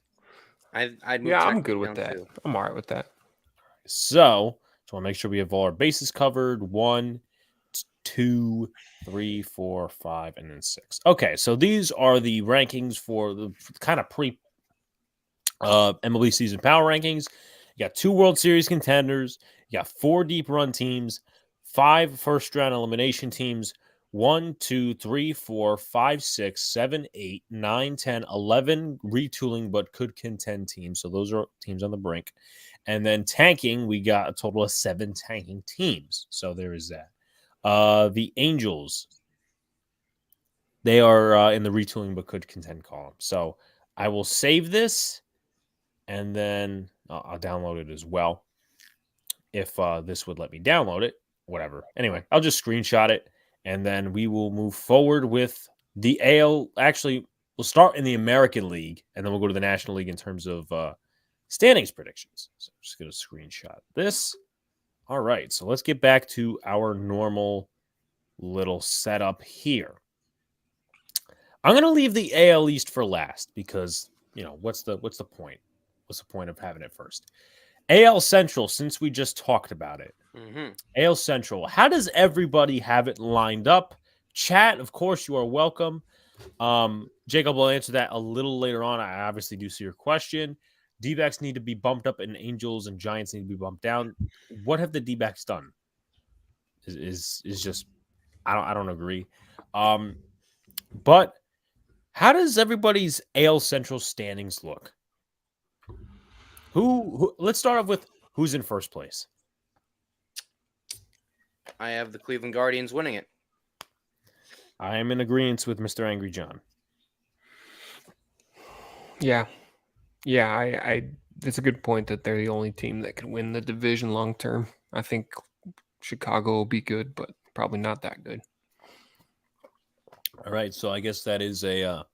I'm good with that. Too. I'm all right with that. So, just want to make sure we have all our bases covered. 1, 2, 3, 4, 5, and then 6. Okay, so these are the rankings for the kind of MLB season power rankings. You got 2 World Series contenders. You got 4 deep run teams, 5 first round elimination teams, 1, 2, 3, 4, 5, 6, 7, 8, 9, 10, 11 retooling but could contend teams. So those are teams on the brink. And then tanking, we got a total of 7 tanking teams. So there is that. The Angels, they are in the retooling but could contend column. So I will save this, and then I'll download it as well. If this would let me download it, whatever. Anyway, I'll just screenshot it, and then we will move forward with the AL. Actually, we'll start in the American League, and then we'll go to the National League in terms of standings predictions. So I'm just going to screenshot this. All right, so let's get back to our normal little setup here. I'm going to leave the AL East for last because, what's the point? What's the point of having it first? AL Central, since we just talked about it. AL Central, how does everybody have it lined up? Chat, of course, you are welcome. Jacob will answer that a little later on. I obviously do see your question. D-backs need to be bumped up, and Angels and Giants need to be bumped down. What have the D-backs done? Is just I don't agree. But how does everybody's AL Central standings look? Who? Let's start off with who's in first place. I have the Cleveland Guardians winning it. I am in agreement with Mr. Angry John. Yeah. I it's a good point that they're the only team that can win the division long term. I think Chicago will be good, but probably not that good. All right, so I guess that is a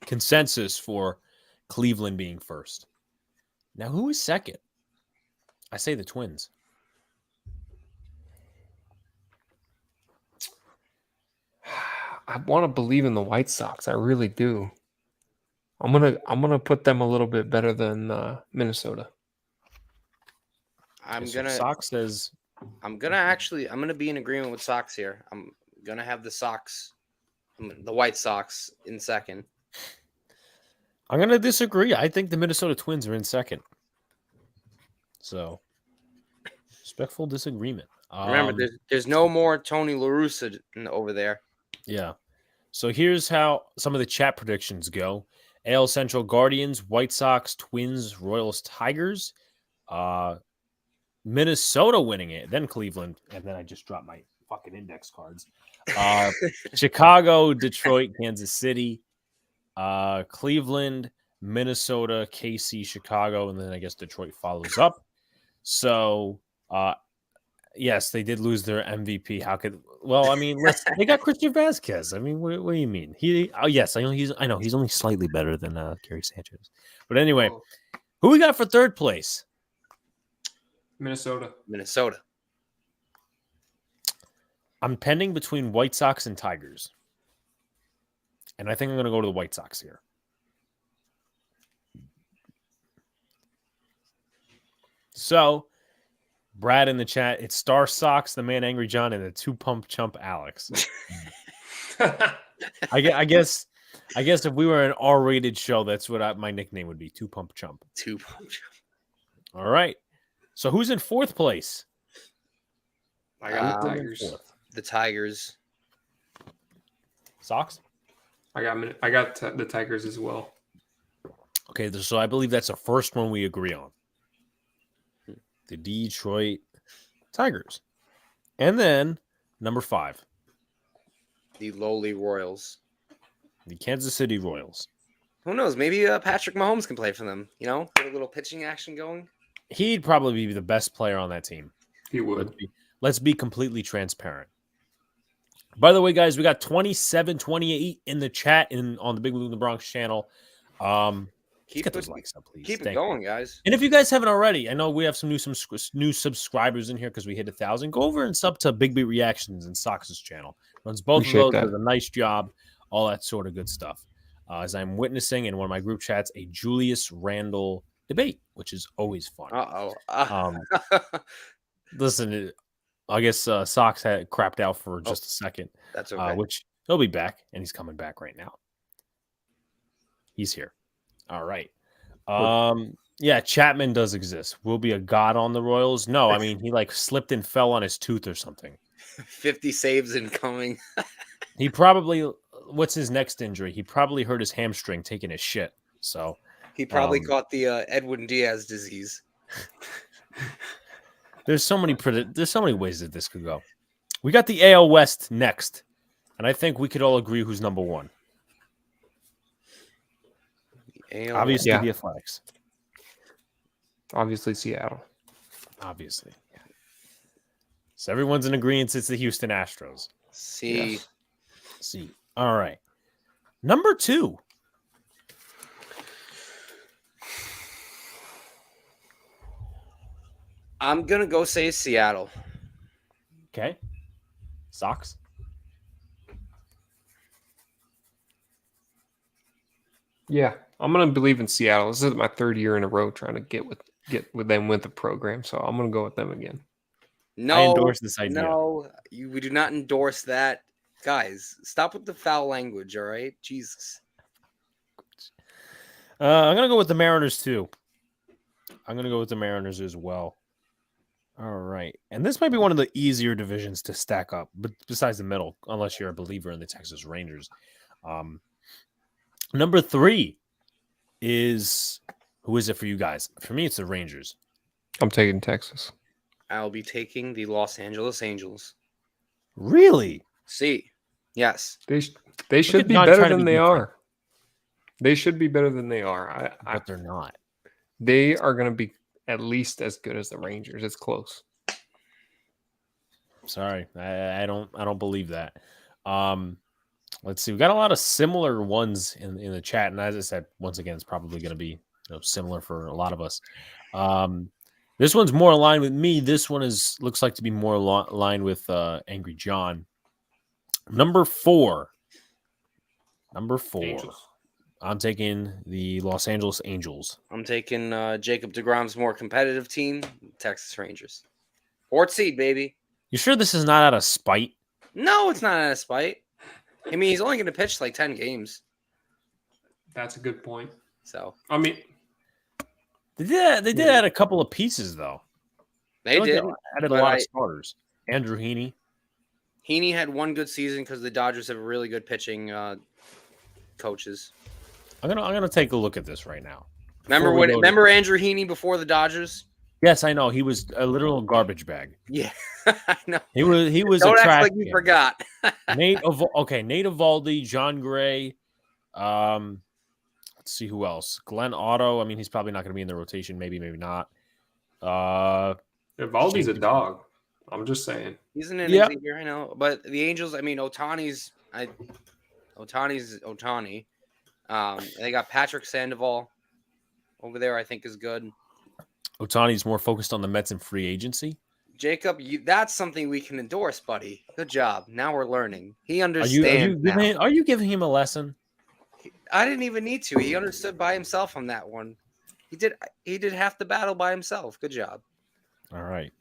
consensus for Cleveland being first. Now, who is second? I say the Twins. I want to believe in the White Sox. I really do. I'm gonna put them a little bit better than Minnesota. Sox says I'm gonna be in agreement with Sox here. I'm gonna have the White Sox in second. I'm gonna disagree. I think the Minnesota Twins are in second. So, respectful disagreement. Remember, there's no more Tony La Russa over there. Yeah. So here's how some of the chat predictions go. AL Central Guardians, White Sox, Twins, Royals, Tigers. Minnesota winning it, then Cleveland, and then I just dropped my fucking index cards. Chicago, Detroit, Kansas City, Cleveland, Minnesota, KC, Chicago, and then I guess Detroit follows up. So, yes, they did lose their MVP. How could? Well, I mean, they got Christian Vasquez. I mean, what do you mean? Yes, I know he's only slightly better than Gary Sanchez. But anyway, who we got for third place? Minnesota. I'm pending between White Sox and Tigers. And I think I'm going to go to the White Sox here. So, Brad in the chat, it's Star Sox, the man Angry John, and the 2-pump chump Alex. I guess if we were an R-rated show, that's what my nickname would be, 2-pump chump. 2-pump chump. All right. So who's in fourth place? I got the Third and Tigers. fourth. The Tigers. Sox? I got the Tigers as well. Okay, so I believe that's the first one we agree on. The Detroit Tigers. And then number 5. The lowly Royals. The Kansas City Royals. Who knows? Maybe Patrick Mahomes can play for them. You know, get a little pitching action going. He'd probably be the best player on that team. He would. Let's be completely transparent. By the way, guys, we got 2728 in the chat on the Big Blue in the Bronx channel. Get those likes up, please. Keep it going, guys. And if you guys haven't already, I know we have some new subscribers in here because we hit 1,000. Go over and sub to Big Beat Reactions and Sox's channel. Runs both Appreciate of those. that. Does a nice job. All that sort of good stuff. As I'm witnessing in one of my group chats, a Julius Randle debate, which is always fun. Listen, I guess Sox had crapped out for just a second. That's okay. Which he'll be back, and he's coming back right now. He's here. All right. Yeah, Chapman does exist. Will be a god on the Royals? No, I mean he slipped and fell on his tooth or something. 50 saves incoming. He probably what's his next injury? He probably hurt his hamstring taking his shit. So he probably caught the Edwin Diaz disease. There's so many ways that this could go. We got the AL West next, and I think we could all agree who's number 1. Obviously, the Athletics. Obviously, Seattle. Obviously. Yeah. So everyone's in agreement. It's the Houston Astros. See. All right. Number 2. I'm going to go say Seattle. Okay. Sox. Yeah, I'm gonna believe in Seattle. This is my 3rd year in a row trying to get with them with the program, so I'm gonna go with them again. No, I endorse this idea. No, we do not endorse that, guys. Stop with the foul language, all right? Jesus. I'm gonna go with the Mariners too. I'm gonna go with the Mariners as well. All right, and this might be one of the easier divisions to stack up, but besides the middle, unless you're a believer in the Texas Rangers. Number 3 is who is it for you guys? For me, it's the Rangers. I'm taking Texas. I'll be taking the Los Angeles Angels. Really? See, yes, they should be better than they are. They should be better than they are. But they're not. They are going to be at least as good as the Rangers. It's close. Sorry, I don't believe that. Let's see. We got a lot of similar ones in the chat, and as I said, once again, it's probably going to be similar for a lot of us. This one's more aligned with me. This one looks like to be more aligned with Angry John. Number 4. Angels. I'm taking the Los Angeles Angels. I'm taking Jacob deGrom's more competitive team, Texas Rangers. 4th seed, baby. You sure this is not out of spite? No, it's not out of spite. I mean, he's only going to pitch 10 games. That's a good point. So, I mean, they did add a couple of pieces though. They did. Added a lot of starters. Andrew Heaney. Heaney had one good season because the Dodgers have really good pitching coaches. I'm gonna take a look at this right now. Remember Andrew Heaney before the Dodgers? Yes, I know. He was a literal garbage bag. Yeah, I know. He was Don't a act trash like you can. forgot. Nate Eovaldi, John Gray. Let's see who else. Glenn Otto. I mean, he's probably not going to be in the rotation. Maybe not. Eovaldi's a dog. I'm just saying. He's an innings here, I know. But the Angels, I mean, Ohtani's Ohtani. They got Patrick Sandoval over there, I think is good. Ohtani's more focused on the Mets and free agency. Jacob, that's something we can endorse, buddy. Good job. Now we're learning. He understands. Are you giving him a lesson? I didn't even need to. He understood by himself on that one. He did half the battle by himself. Good job. All right.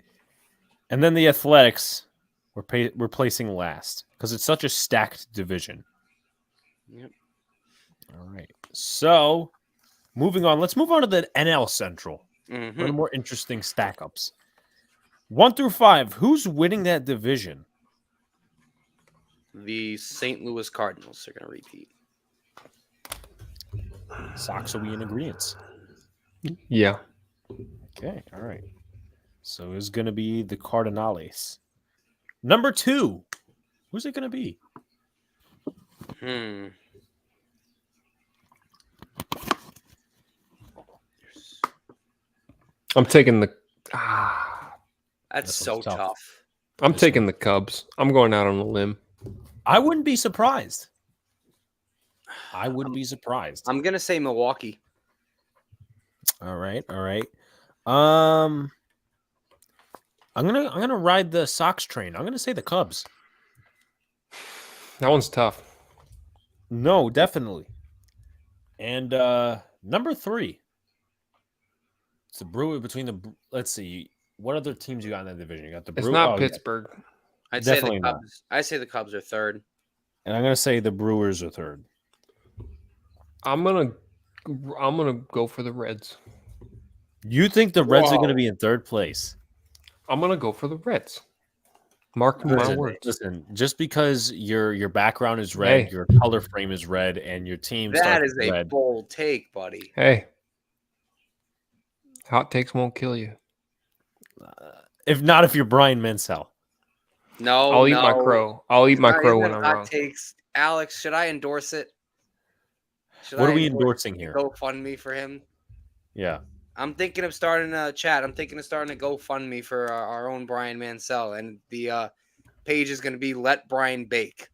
And then the Athletics we're placing last because it's such a stacked division. Yep. All right. So moving on. Let's move on to the NL Central. Mm-hmm. One of the more interesting stack ups. 1 through 5. Who's winning that division? The St. Louis Cardinals are going to repeat. Sox, are we in agreement? Yeah. Okay, all right. So it's going to be the Cardinals. Number 2. Who's it going to be? I'm taking the. That's so tough. I'm taking the Cubs. I'm going out on a limb. I wouldn't be surprised. I wouldn't be surprised. I'm going to say Milwaukee. All right. I'm gonna ride the Sox train. I'm gonna say the Cubs. That one's tough. No, definitely. And number 3. It's the Brewer between the. Let's see. What other teams you got in that division? You got the Brewer. It's not Pittsburgh. Yeah. I'd Definitely say the Cubs. I say the Cubs are 3rd. And I'm gonna say the Brewers are 3rd. I'm gonna go for the Reds. You think the Reds are gonna be in 3rd place? I'm gonna go for the Reds. Mark my words. Listen, just because your background is red, your color frame is red, and your team that is a bold take, buddy. Hey, hot takes won't kill you. If you're Brian Mansell. No, I'll eat my crow. I'll eat my crow when I'm wrong. Takes. Alex, should I endorse it? What are we endorsing here? GoFundMe for him. Yeah. I'm thinking of starting a chat. I'm thinking of starting a GoFundMe for our own Brian Mansell, and the page is going to be Let Brian Bake.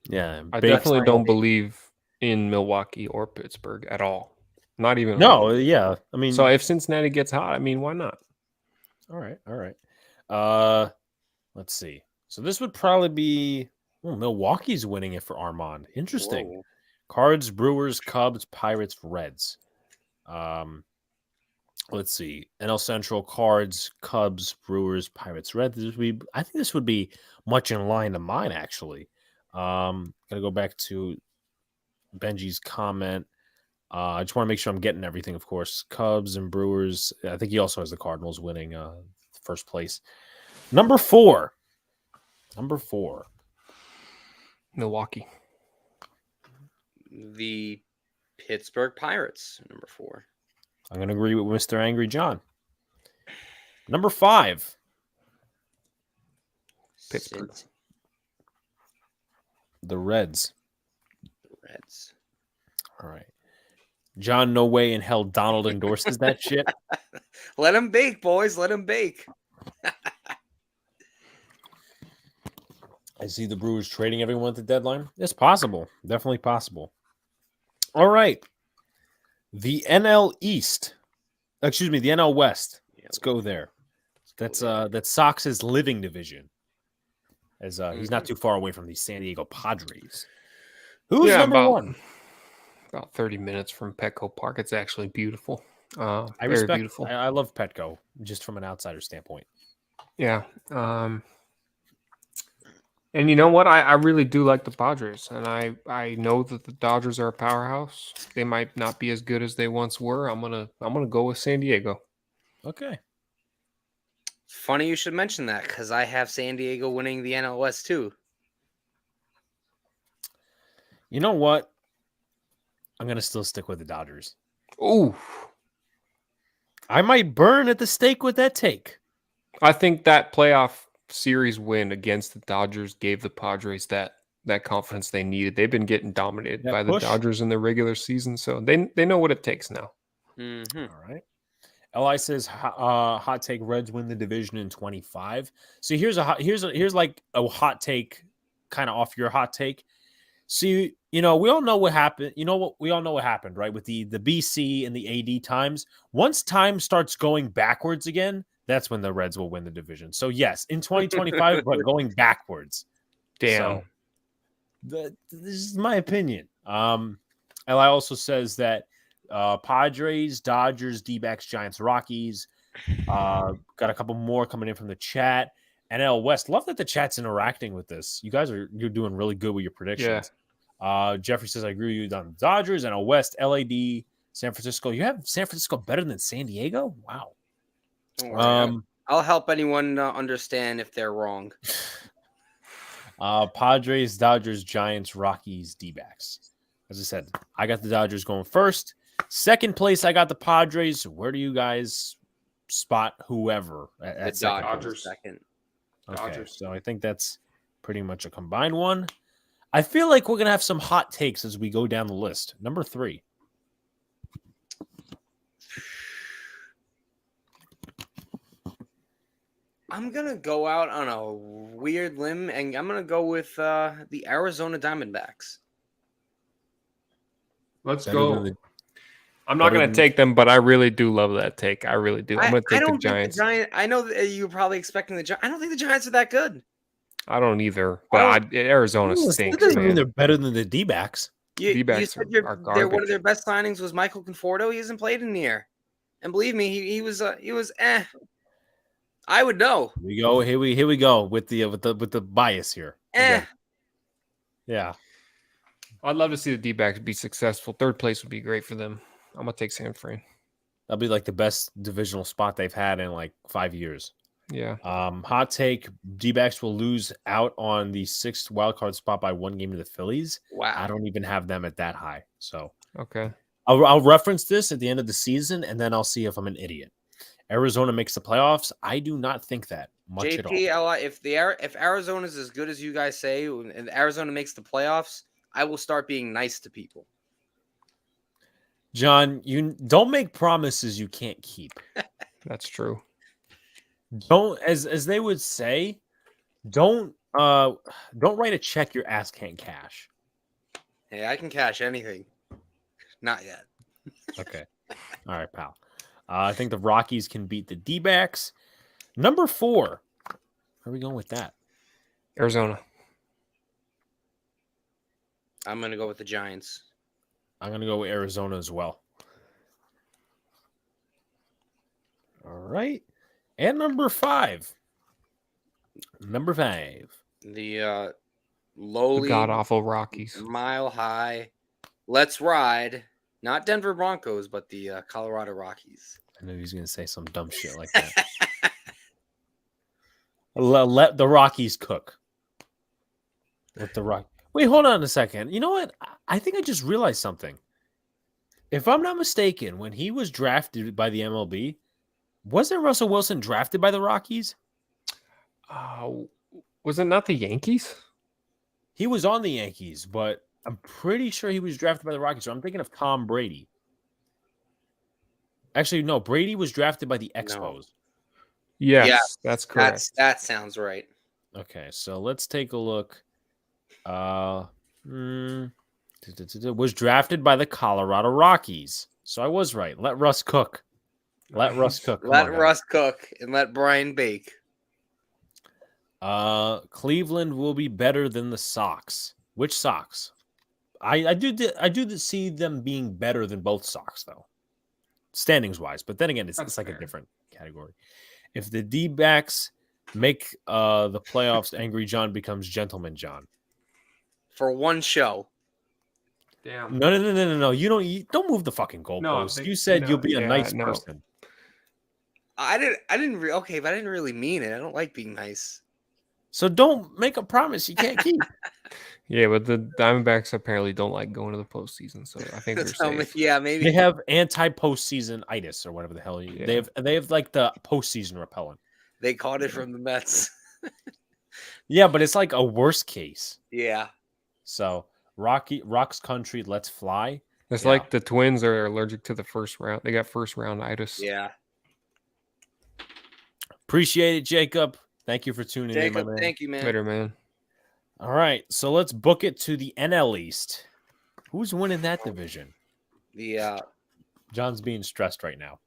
Yeah, I definitely don't believe in Milwaukee or Pittsburgh at all. Not even. No, yeah. I mean, so if Cincinnati gets hot, I mean, why not? All right. Let's see. So this would probably be Milwaukee's winning it for Armand. Interesting. Whoa. Cards, Brewers, Cubs, Pirates, Reds. Let's see. NL Central, Cards, Cubs, Brewers, Pirates, Reds. I think this would be much in line to mine, actually. Gotta go back to Benji's comment. I just want to make sure I'm getting everything, of course. Cubs and Brewers. I think he also has the Cardinals winning first place. Number 4. Milwaukee. The Pittsburgh Pirates, number 4. I'm going to agree with Mr. Angry John. Number 5. Pittsburgh. The Reds. All right. John, no way in hell Donald endorses that shit. Let him bake, boys. Let him bake. I see the Brewers trading everyone at the deadline. It's possible. Definitely possible. All right. The NL East. Excuse me, the NL West. Let's go there. That's Sox's living division. As he's not too far away from the San Diego Padres. Who's number 1? About 30 minutes from Petco Park. It's actually beautiful. Beautiful. I love Petco, just from an outsider standpoint. Yeah. And you know what? I really do like the Padres. And I know that the Dodgers are a powerhouse. They might not be as good as they once were. I'm gonna go with San Diego. Okay. Funny you should mention that, because I have San Diego winning the NL West too. You know what? I'm going to still stick with the Dodgers. Ooh. I might burn at the stake with that take. I think that playoff series win against the Dodgers gave the Padres that confidence they needed. They've been getting dominated by the Dodgers in the regular season, so they know what it takes now. Mm-hmm. All right. Li says hot take: Reds win the division in 25. So here's like a hot take, kind of off your hot take. See, we all know what happened. We all know what happened, right? With the BC and the AD times. Once time starts going backwards again, that's when the Reds will win the division. So yes, in 2025, but going backwards. Damn. So, this is my opinion. Li also says that Padres, Dodgers, D-backs, Giants, Rockies. Got a couple more coming in from the chat. NL West. Love that the chat's interacting with this. You're doing really good with your predictions. Yeah. Jeffrey says, I agree with you on the Dodgers. NL West, LAD, San Francisco. You have San Francisco better than San Diego? Wow. I'll help anyone understand if they're wrong. Padres, Dodgers, Giants, Rockies, D-backs. As I said, I got the Dodgers going first. Second place, I got the Padres. Where do you guys spot whoever at The second? Dodgers second. Okay, Dodgers. so I think that's pretty much a combined one. I feel like we're going to have some hot takes as we go down the list. Number 3. I'm going to go out on a weird limb, and I'm going to go with the Arizona Diamondbacks. Let's Better go. than the- I'm not better going than- to take them, but I really do love that take. I really do. I'm going to take the Giants. I know that you were probably expecting the Giants. I don't think the Giants are that good. I don't either, but Arizona That stinks, doesn't mean man. they're better than the D-backs. You D-backs said are one of garbage. their best signings was Michael Conforto. He hasn't played in the year, and believe me, he was eh. I would know. Here we go with the bias here. Eh. Yeah. I'd love to see the D-backs be successful. Third place would be great for them. I'm going to take San Fran. That'll be like the best divisional spot they've had in like 5 years. Yeah. Hot take: D-backs will lose out on the 6th wildcard spot by 1 game to the Phillies. Wow. I don't even have them at that high. So Okay. I'll reference this at the end of the season, and then I'll see if I'm an idiot. Arizona makes the playoffs. I do not think that much at all. If Arizona's as good as you guys say, and Arizona makes the playoffs, I will start being nice to people. John, you don't make promises you can't keep. That's true. Don't, as they would say, don't write a check your ass can't cash. Hey, I can cash anything. Not yet. Okay. All right, pal. I think the Rockies can beat the D-backs. Number 4. Where are we going with that? Arizona. I'm going to go with the Giants. I'm going to go with Arizona as well. All right. And number 5. The lowly, god-awful Rockies. Mile High, Let's Ride. Not Denver Broncos, but the Colorado Rockies. I knew he was going to say some dumb shit like that. Let the Rockies cook. Let the Rock. Wait, hold on a second. You know what? I think I just realized something. If I'm not mistaken, when he was drafted by the MLB, wasn't Russell Wilson drafted by the Rockies? Was it not the Yankees? He was on the Yankees, but I'm pretty sure he was drafted by the Rockies. So I'm thinking of Tom Brady. Actually, no. Brady was drafted by the Expos. No. Yes, that's correct. That sounds right. Okay, so let's take a look. Was drafted by the Colorado Rockies. So I was right. Let Russ cook. Let Russ cook. Let Russ cook and let Brian bake. Cleveland will be better than the Sox. Which Sox? I do see them being better than both Sox though, standings wise. But then again, it's like fair. a different category. If the D-backs make the playoffs, Angry John becomes Gentleman John for one show. Damn. No. You don't move the fucking goalpost. You said you'll be a nice person. I didn't really mean it. I don't like being nice. So don't make a promise you can't keep. Yeah, but the Diamondbacks apparently don't like going to the postseason, so I think they're safe. Yeah, maybe they have anti-postseason itis or whatever the hell they have like the postseason repellent. They caught it from the Mets. Yeah, but it's like a worst case. Yeah. So Rock's country, let's fly. It's like the Twins are allergic to the first round. They got first round itis. Yeah. Appreciate it, Jacob. Thank you for tuning in, my man. Thank you, man. Later, man. All right, so let's book it to the NL East. Who's winning that division? John's being stressed right now.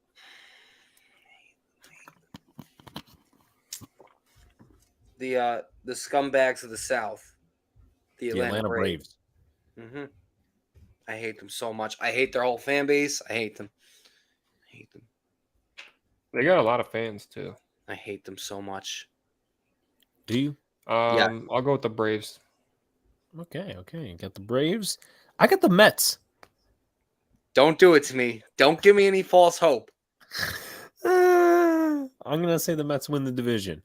The scumbags of the South. The Atlanta Braves. Mm-hmm. I hate them so much. I hate their whole fan base. I hate them. They got a lot of fans too. I hate them so much. Do you? I'll go with the Braves. Okay. You got the Braves. I got the Mets. Don't do it to me. Don't give me any false hope. All I'm gonna say the Mets win the division.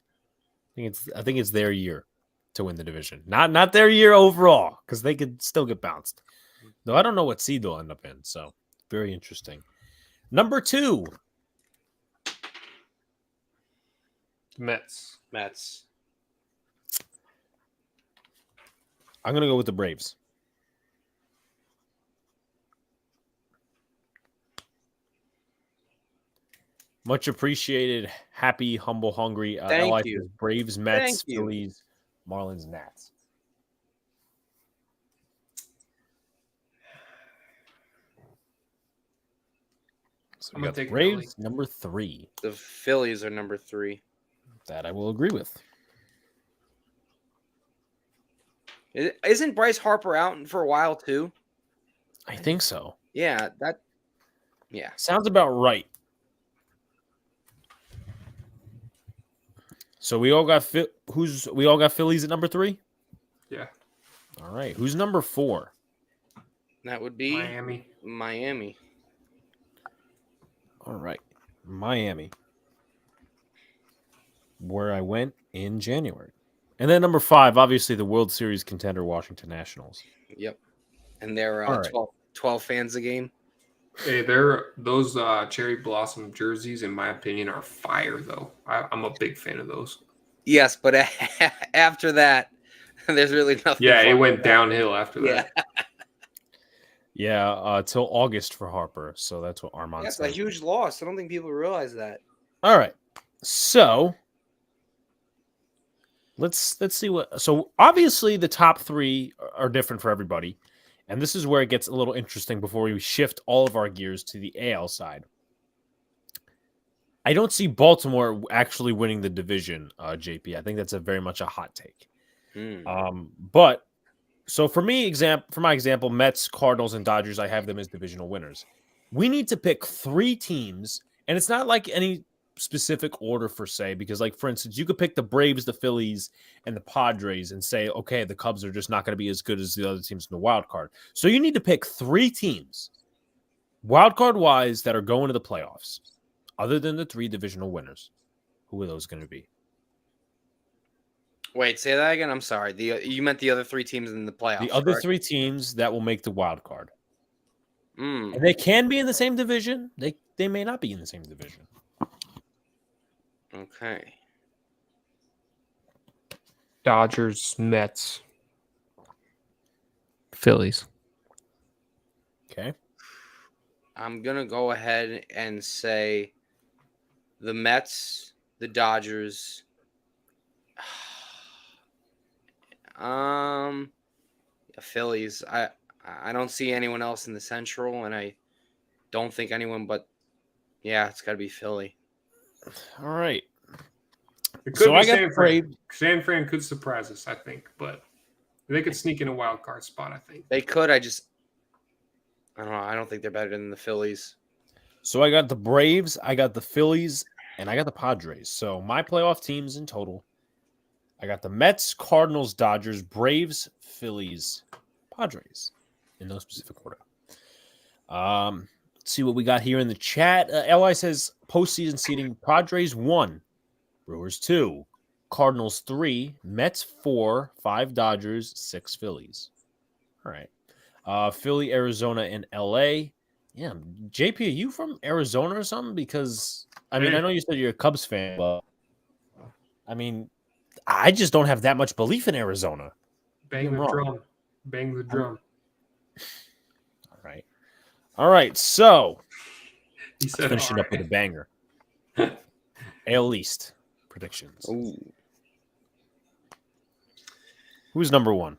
I think it's their year to win the division. Not their year overall, because they could still get bounced. Though I don't know what seed they'll end up in. So very interesting. Number 2. Mets. I'm gonna go with the Braves. Much appreciated. Happy, humble, hungry. Thank LI you. says Braves, Mets, Thank you. Phillies, Marlins, Nats. So I'm we gonna got the take Braves, Philly. number 3. The Phillies are number 3. That I will agree with. Isn't Bryce Harper out for a while too? I think so. Yeah. Sounds about right. So we all got Phillies at number 3? Yeah. All right. Who's number 4? That would be Miami. All right. Miami. Where I went in January. And then number 5, obviously the World Series contender Washington Nationals. Yep. And they're All right. 12 fans a game. Hey, those cherry blossom jerseys, in my opinion, are fire. Though I'm a big fan of those. Yes, but after that, there's really nothing. Yeah, it fun went about that. downhill after that. Yeah, till August for Harper. So that's what Armand That's said. a huge loss. I don't think people realize that. All right. So let's see what. So obviously the top 3 are different for everybody, and this is where it gets a little interesting before we shift all of our gears to the AL side. I don't see Baltimore actually winning the division, JP. I think that's very much a hot take. But so for my example, Mets, Cardinals, and Dodgers, I have them as divisional winners. We need to pick 3 teams, and it's not like any specific order for say, because like for instance, you could pick the Braves, the Phillies, and the Padres and say, okay, the Cubs are just not going to be as good as the other teams in the wild card. So you need to pick 3 teams, wild card wise, that are going to the playoffs, other than the 3 divisional winners. Who are those going to be? Wait, say that again. I'm sorry. You meant the other 3 teams in the playoffs. The other correct? 3 teams that will make the wild card. Mm. And they can be in the same division. They may not be in the same division. Okay. Dodgers, Mets, Phillies. Okay. I'm going to go ahead and say the Mets, the Dodgers. Phillies. I don't see anyone else in the Central, and I don't think anyone but it's got to be Philly. All right. It could be San Fran. San Fran could surprise us, I think, but they could sneak in a wild card spot, I think. They could. I don't know. I don't think they're better than the Phillies. So I got the Braves, I got the Phillies, and I got the Padres. So my playoff teams in total, I got the Mets, Cardinals, Dodgers, Braves, Phillies, Padres, in no specific order. Let's see what we got here in the chat. Li says postseason seeding: Padres 1, Brewers 2, Cardinals 3, Mets 4, 5 Dodgers, 6 Phillies. All right. Philly, Arizona, and LA. Yeah, JP, are you from Arizona or something? Because I mean, I know you said you're a Cubs fan, but I mean, I just don't have that much belief in Arizona. Bang the drum. Bang the drum. All right. So he said, finishing up with a banger. AL East predictions. Ooh. Who's number 1?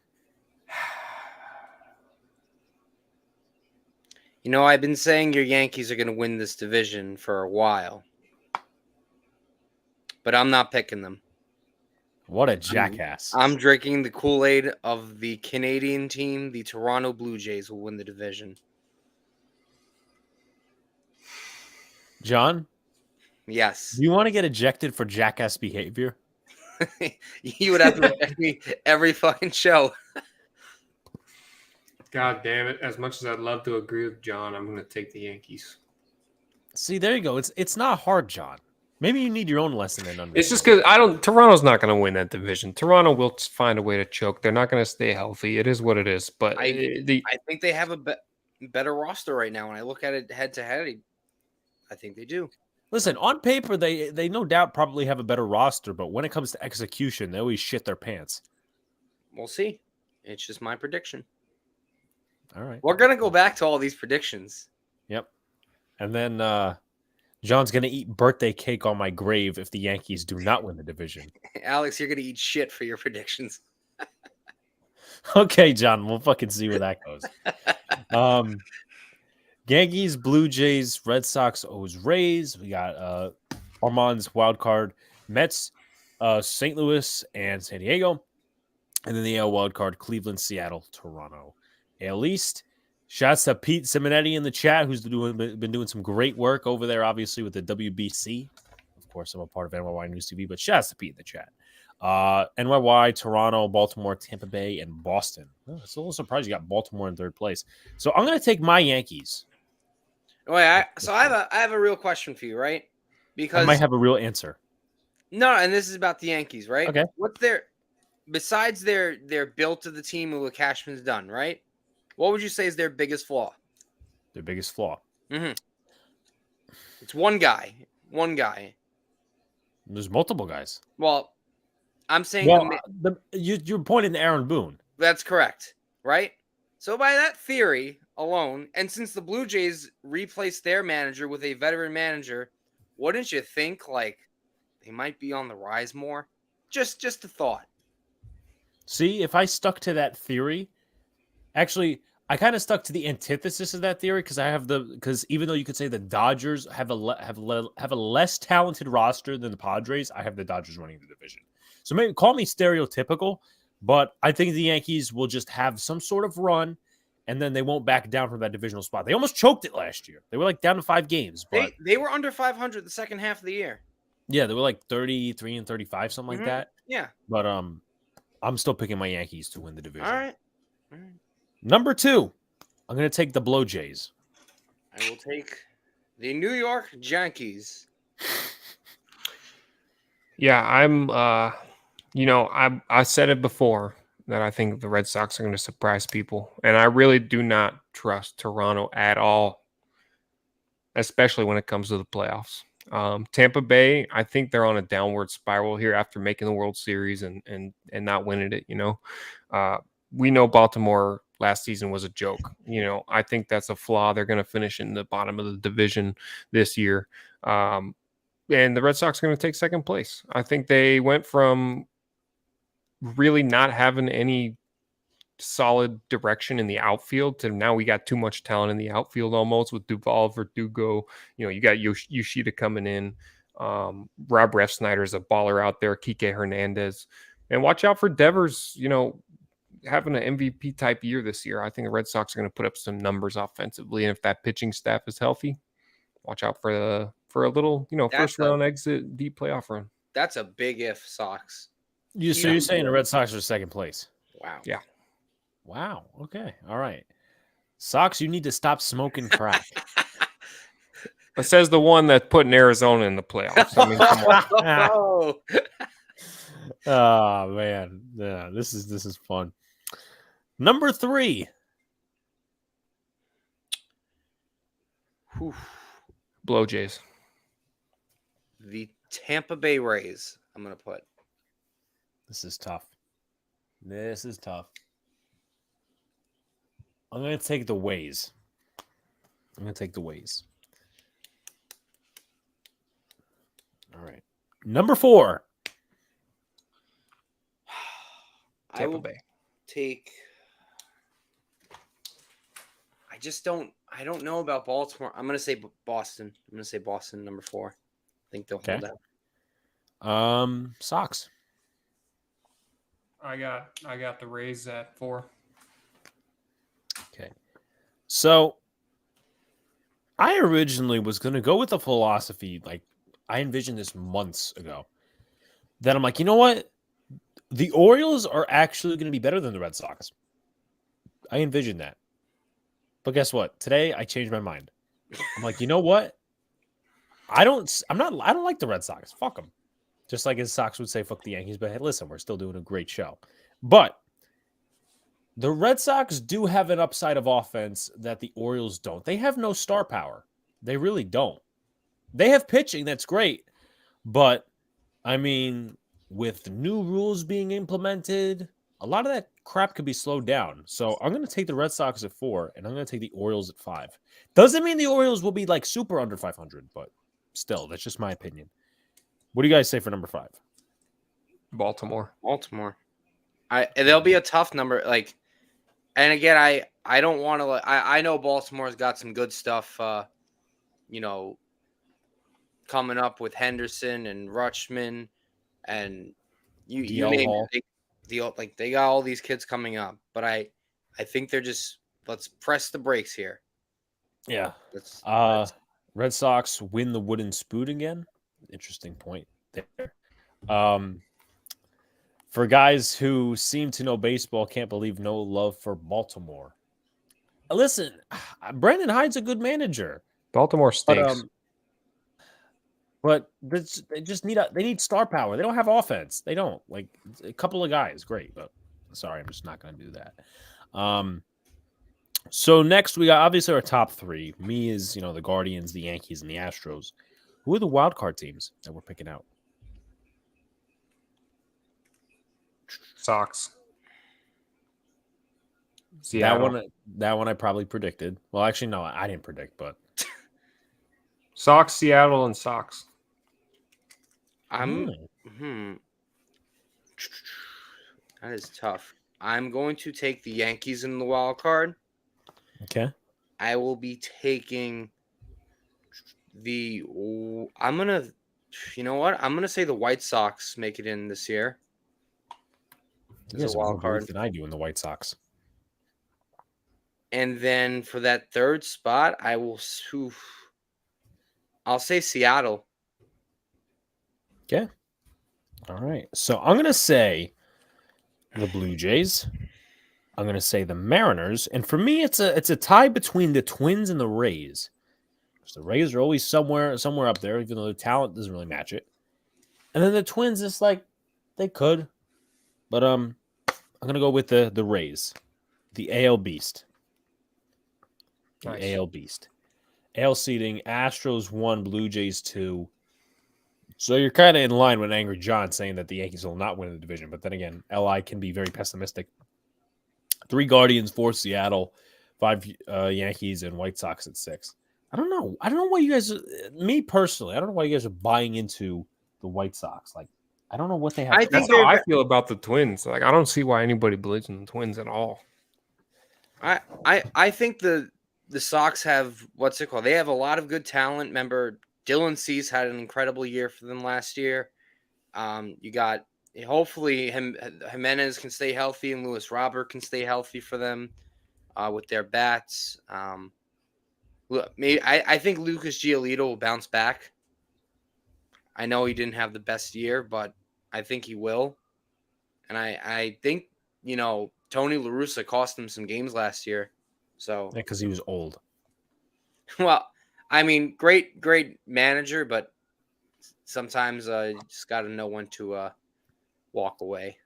You know, I've been saying your Yankees are going to win this division for a while, but I'm not picking them. What a jackass. I'm drinking the Kool-Aid of the Canadian team. The Toronto Blue Jays will win the division. John? Yes. Do you want to get ejected for jackass behavior? You would have to reject me every fucking show. God damn it. As much as I'd love to agree with John, I'm going to take the Yankees. See, there you go. It's not hard, John. Maybe you need your own lesson in understanding. It's just because Toronto's not going to win that division. Toronto will find a way to choke. They're not going to stay healthy. It is what it is. But I think they have a better roster right now. When I look at it head to head, I think they do. Listen, on paper, they no doubt probably have a better roster, but when it comes to execution, they always shit their pants. We'll see. It's just my prediction. All right. We're going to go back to all these predictions. Yep. And then John's going to eat birthday cake on my grave if the Yankees do not win the division. Alex, you're going to eat shit for your predictions. Okay, John, we'll fucking see where that goes. Yankees, Blue Jays, Red Sox, O's, Rays. We got Armand's wild card, Mets, St. Louis, and San Diego. And then the AL wild card, Cleveland, Seattle, Toronto. AL East. Shouts to Pete Simonetti in the chat, who's been doing some great work over there, obviously, with the WBC. Of course, I'm a part of NYY News TV, but shouts to Pete in the chat. NYY, Toronto, Baltimore, Tampa Bay, and Boston. Oh, it's a little surprised you got Baltimore in third place. So I'm going to take my Yankees. Wait, I have a real question for you, right? Because I might have a real answer. No, and this is about the Yankees, right? Okay. What's besides their build to the team and what Cashman's done, right? What would you say is their biggest flaw? Their biggest flaw. Mm-hmm. It's one guy. One guy. There's multiple guys. Well, I'm saying you're pointing to Aaron Boone. That's correct, right? So by that theory alone, and since the Blue Jays replaced their manager with a veteran manager, wouldn't you think like they might be on the rise more? Just a thought. See, if I stuck to that theory, actually, I kind of stuck to the antithesis of that theory because even though you could say the Dodgers have a less talented roster than the Padres, I have the Dodgers running the division. So maybe call me stereotypical, but I think the Yankees will just have some sort of run, and then they won't back down from that divisional spot. They almost choked it last year. They were like down to 5 games. But they were under 500 the second half of the year. Yeah, they were like 33 and 35, something like that. Yeah. But I'm still picking my Yankees to win the division. All right. Number 2, I'm going to take the Blue Jays. I will take the New York Yankees. Yeah, I said it before that I think the Red Sox are going to surprise people. And I really do not trust Toronto at all, especially when it comes to the playoffs. Tampa Bay, I think they're on a downward spiral here after making the World Series and not winning it, We know Baltimore last season was a joke. I think that's a flaw. They're going to finish in the bottom of the division this year. And the Red Sox are going to take second place. I think they went from really not having any solid direction in the outfield to now we got too much talent in the outfield almost with Duvall, Verdugo. You got Yoshida coming in. Rob Refsnyder's a baller out there. Kike Hernandez. And watch out for Devers, having an MVP type year this year. I think the Red Sox are going to put up some numbers offensively. And if that pitching staff is healthy, watch out for a little, first round exit deep playoff run. That's a big if, Sox. You're saying the Red Sox are second place? Wow. Yeah. Wow. Okay. All right. Sox, you need to stop smoking crack. It says the one that put in Arizona in the playoffs. I mean, come on. Oh man. Yeah, this is fun. Number 3. Blue Jays. The Tampa Bay Rays, I'm going to put. This is tough. I'm going to take the Ways. All right. Number 4. Tampa Bay. Take. I don't know about Baltimore. I'm going to say Boston. Number 4. I think they'll hold out. Sox. I got the Rays at 4. Okay. So I originally was going to go with the philosophy, like I envisioned this months ago, that I'm like, you know what? The Orioles are actually going to be better than the Red Sox. I envisioned that. But guess what? Today I changed my mind. I'm like, you know what? I don't like the Red Sox. Fuck them. Just like his Sox would say, fuck the Yankees. But hey, listen, we're still doing a great show. But the Red Sox do have an upside of offense that the Orioles don't. They have no star power. They really don't. They have pitching that's great. But, I mean, with new rules being implemented, a lot of that crap could be slowed down. So I'm going to take the Red Sox at 4, and I'm going to take the Orioles at 5. Doesn't mean the Orioles will be like super under 500, but still, that's just my opinion. What do you guys say for number 5? Baltimore. They'll be a tough number. Like, and again, I don't want to. I know Baltimore's got some good stuff. Coming up with Henderson and Rutschman, and you name it. They got all these kids coming up, but I think they're just let's press the brakes here. Yeah. Red Sox win the wooden spoon again. Interesting point there. For guys who seem to know baseball, can't believe no love for Baltimore. Listen, Brandon Hyde's a good manager. Baltimore stinks. But they just need star power. They don't have offense. They don't. Like a couple of guys, great, but sorry, I'm just not going to do that. So next we got obviously our top 3. Me is the Guardians, the Yankees, and the Astros. Who are the wild card teams that we're picking out? Sox. Seattle. That one I probably predicted. Well, actually, no, I didn't predict, but Sox, Seattle, and Sox. That is tough. I'm going to take the Yankees in the wild card. Okay. I will be taking I'm gonna say the White Sox make it in this year. There's a wild card than I do in the White Sox. And then for that third spot, I'll say Seattle. Okay. All right. So I'm going to say the Blue Jays. I'm going to say the Mariners. And for me, it's a tie between the Twins and the Rays. So the Rays are always somewhere up there, even though the talent doesn't really match it. And then the Twins, it's like they could. But I'm going to go with the Rays. The AL Beast. Nice. AL Beast. AL seeding, Astros 1, Blue Jays 2. So you're kind of in line with Angry John saying that the Yankees will not win the division. But then again, LI can be very pessimistic. 3 Guardians, 4 Seattle, 5 Yankees, and White Sox at 6. I don't know why you guys, me personally, I don't know why you guys are buying into the White Sox. Like, I don't know what they have. That's how I feel about the Twins. Like, I don't see why anybody believes in the Twins at all. I think the Sox have, what's it called? They have a lot of good talent. Remember, Dylan Cease had an incredible year for them last year. You got, hopefully, Jimenez can stay healthy and Luis Robert can stay healthy for them with their bats. I think Lucas Giolito will bounce back. I know he didn't have the best year, but I think he will. And I think, Tony La Russa cost him some games last year. So because he was old. Well, I mean, great manager, but sometimes you just got to know when to walk away.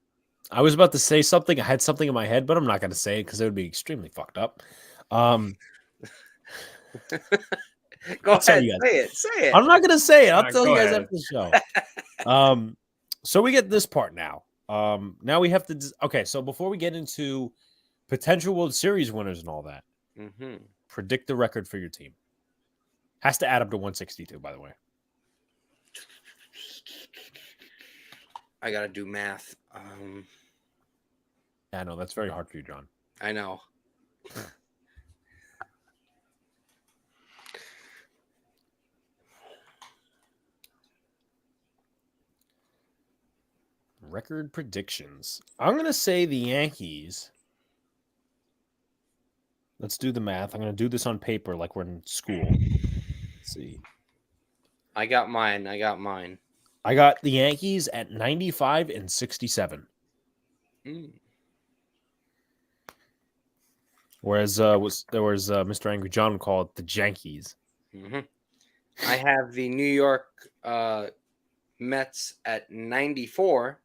I was about to say something. I had something in my head, but I'm not going to say it because it would be extremely fucked up. Go ahead, say it. I'm not going to say it. I'll tell you guys after the show. So we get this part now. Now we have to. Okay, so before we get into potential World Series winners and all that, predict the record for your team. Has to add up to 162, by the way. I got to do math. Yeah, no, that's very hard for you, John. I know. Record predictions. I'm going to say the Yankees. Let's do the math. I'm going to do this on paper like we're in school. Let's see. I got mine. I got the Yankees at 95 and 67. Whereas there was Mr. Angry John called it the Jankies. I have the New York Mets at 94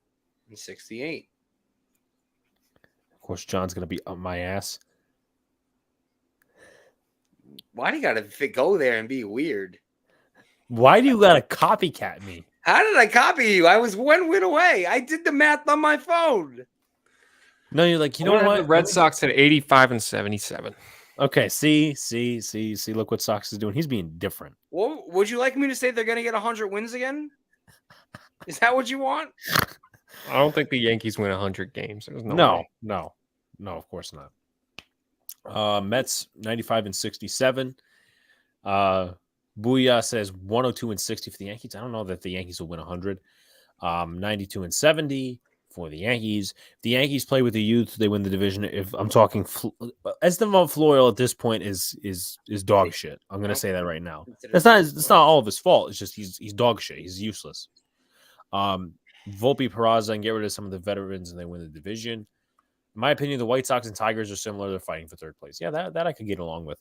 and 68. Of course, John's going to be up my ass. Why do you got to go there and be weird? Why do you got to copycat me? How did I copy you? I was 1 win away. I did the math on my phone. No, you're like, you I'm know gonna what? have the Red Sox at 85 and 77. Okay, see. Look what Sox is doing. He's being different. Well, would you like me to say they're going to get 100 wins again? Is that what you want? I don't think the Yankees win 100 games. There's no way. No, of course not. Mets 95 and 67. Booyah says 102 and 60 for the Yankees. I don't know that the Yankees will win 100. 92 and 70 for the Yankees. If the Yankees play with the youth, they win the division. If I'm talking, Estevan Florial at this point is dog shit. I'm gonna say that right now. It's not all of his fault. It's just he's dog shit. He's useless. Volpe, Peraza, and get rid of some of the veterans, and they win the division. In my opinion, the White Sox and Tigers are similar. They're fighting for third place. Yeah, that I could get along with.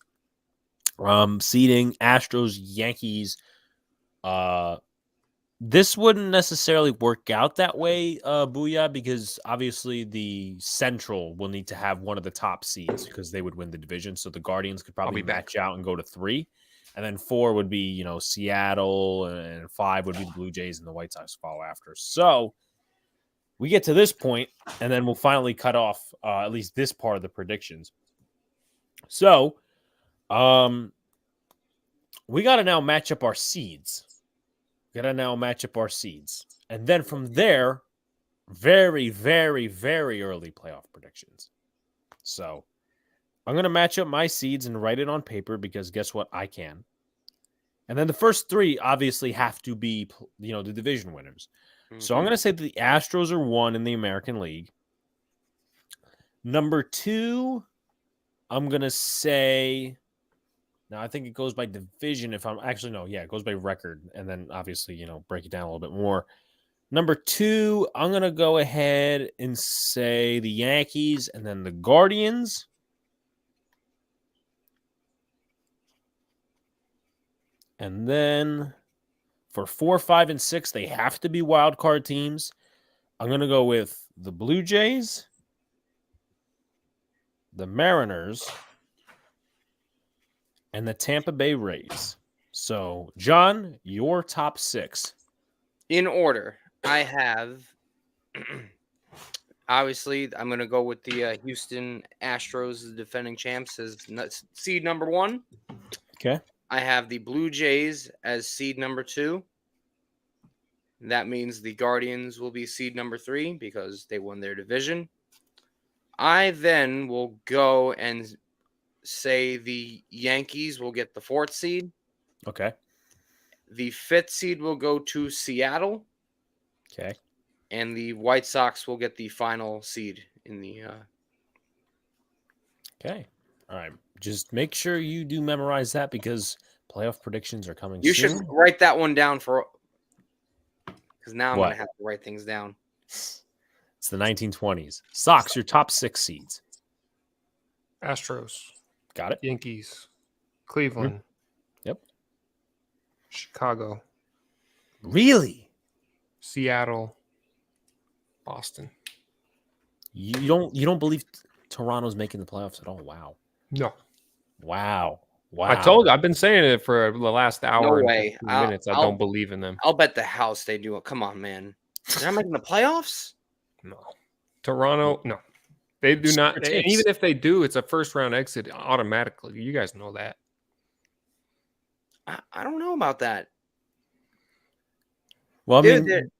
Seeding Astros, Yankees. This wouldn't necessarily work out that way, Booyah, because obviously the Central will need to have one of the top seeds because they would win the division. So the Guardians could probably match out and go to 3. And then 4 would be, Seattle, and 5 would be the Blue Jays, and the White Sox follow after. So we get to this point, and then we'll finally cut off at least this part of the predictions. So we got to now match up our seeds. And then from there, very, very, very early playoff predictions. So I'm going to match up my seeds and write it on paper because guess what? I can. And then the first 3 obviously have to be, the division winners. Mm-hmm. So I'm going to say that the Astros are 1 in the American League. Number 2, I'm going to say... Now, I think it goes by division if I'm... Actually, no. Yeah, it goes by record. And then, obviously, break it down a little bit more. Number 2, I'm going to go ahead and say the Yankees and then the Guardians. And then for 4, 5, and 6, they have to be wild card teams. I'm going to go with the Blue Jays, the Mariners, and the Tampa Bay Rays. So, John, your top 6. In order, I have, obviously, I'm going to go with the Houston Astros, the defending champs, as seed number 1. Okay. I have the Blue Jays as seed number 2. That means the Guardians will be seed number 3 because they won their division. I then will go and say the Yankees will get the 4th seed. Okay. The 5th seed will go to Seattle. Okay. And the White Sox will get the final seed in the... Okay. All right. Just make sure you do memorize that because playoff predictions are coming soon. You should write that one down because now I'm going to have to write things down. It's the 1920s. Sox, your top 6 seeds. Astros. Got it. Yankees. Cleveland. Mm-hmm. Yep. Chicago. Really? Seattle. Boston. You don't believe Toronto's making the playoffs at all? Wow. No. Wow. I told you, I've been saying it for the last hour no way. and minutes. I don't believe in them. I'll bet the house they do it. Come on, man. They're not making the playoffs? No. Toronto, no. They do not. And even if they do, it's a first-round exit automatically. You guys know that. I don't know about that. Well, I mean...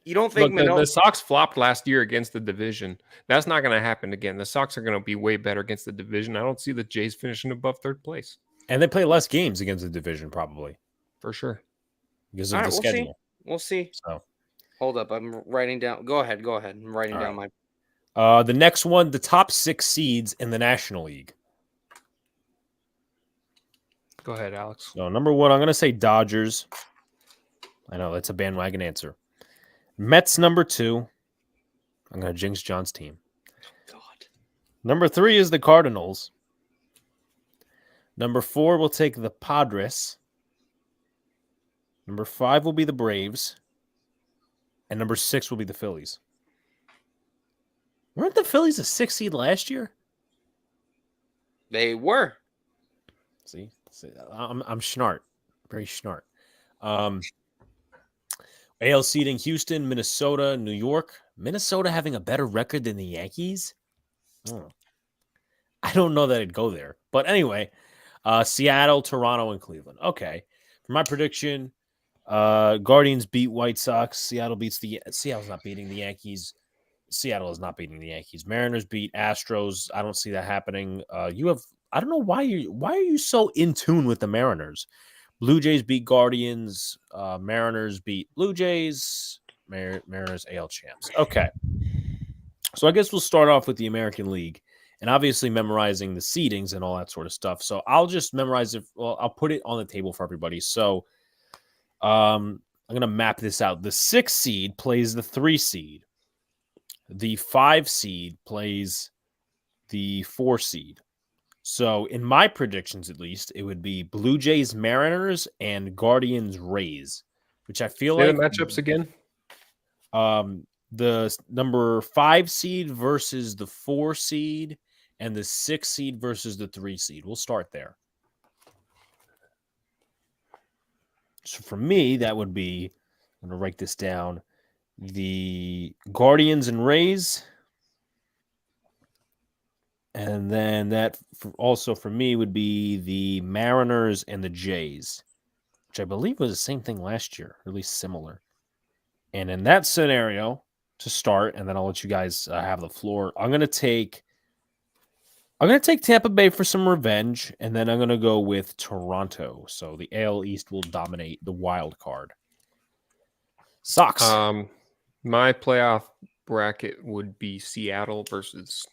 You don't think the Sox flopped last year against the division. That's not going to happen again. The Sox are going to be way better against the division. I don't see the Jays finishing above 3rd place. And they play less games against the division, probably. For sure. Because of the schedule. We'll see. So, hold up. I'm writing down. Go ahead. I'm writing down my... the next one, the top 6 seeds in the National League. Go ahead, Alex. So, number 1, I'm going to say Dodgers. I know, that's a bandwagon answer. Mets, number 2. I'm going to jinx John's team. God. Number 3 is the Cardinals. Number 4, we'll take the Padres. Number 5 will be the Braves. And number 6 will be the Phillies. Weren't the Phillies a 6 seed last year? They were. See, I'm schnart. Very schnart. AL seeding Houston, Minnesota, New York. Minnesota having a better record than the Yankees? I don't know that it'd go there. But anyway, Seattle, Toronto, and Cleveland. Okay. For my prediction, Guardians beat White Sox. Seattle's not beating the Yankees. Seattle is not beating the Yankees. Mariners beat Astros. I don't see that happening. I don't know why are you so in tune with the Mariners? Blue Jays beat Guardians. Mariners beat Blue Jays. Mariners AL champs. Okay. So I guess we'll start off with the American League and obviously memorizing the seedings and all that sort of stuff. So I'll just memorize it. Well, I'll put it on the table for everybody. So I'm going to map this out. The 6 seed plays the 3 seed. The 5 seed plays the 4 seed. So in my predictions, at least, it would be Blue Jays, Mariners, and Guardians, Rays, which I feel Say like the matchups again. The number 5 seed versus the 4 seed, and the 6 seed versus the 3 seed. We'll start there. So for me, that would be, I'm going to write this down, the Guardians and Rays. And then that also for me would be the Mariners and the Jays, which I believe was the same thing last year, or at least similar. And in that scenario, to start, and then I'll let you guys have the floor, I'm going to take Tampa Bay for some revenge, and then I'm going to go with Toronto. So the AL East will dominate the wild card. Sox. My playoff bracket would be Seattle versus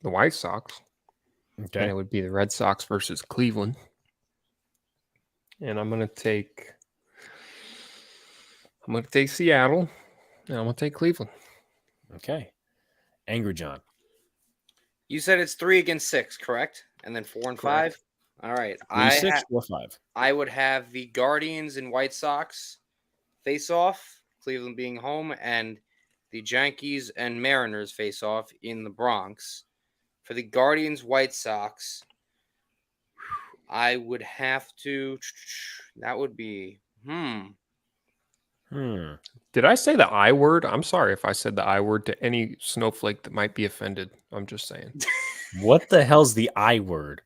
the White Sox. Okay. And it would be the Red Sox versus Cleveland. And I'm going to take Seattle, and I'm going to take Cleveland. Okay. Angry John. You said it's 3 against 6, correct? And then 4 and 5? All right. 3, 6, 4, 5. I would have the Guardians and White Sox face off, Cleveland being home, and the Yankees and Mariners face off in the Bronx. For the Guardians, White Sox, I would have to. That would be. Did I say the I word? I'm sorry if I said the I word to any snowflake that might be offended. I'm just saying. What the hell's the I word?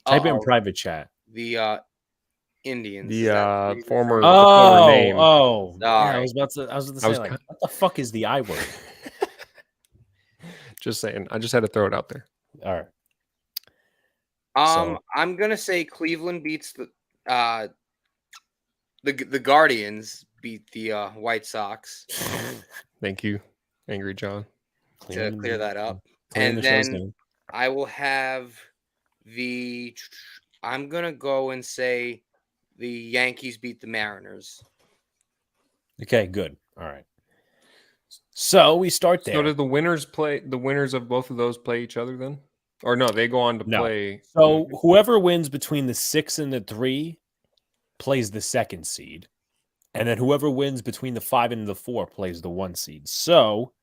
Type it in private chat. The Indians. The former name. Oh, yeah, right. I was about to say, like, what the fuck is the I word? Just saying. I just had to throw it out there. All right. I'm gonna say Cleveland beats the Guardians beat the White Sox. Thank you, Angry John. To clear that up. And then I will have I'm gonna go and say the Yankees beat the Mariners. Okay, good. All right. So we start there. So do the winners of both of those play each other then? Or no, they go on to play. So whoever wins between the 6 and the 3 plays the 2nd seed. And then whoever wins between the 5 and the 4 plays the 1 seed. So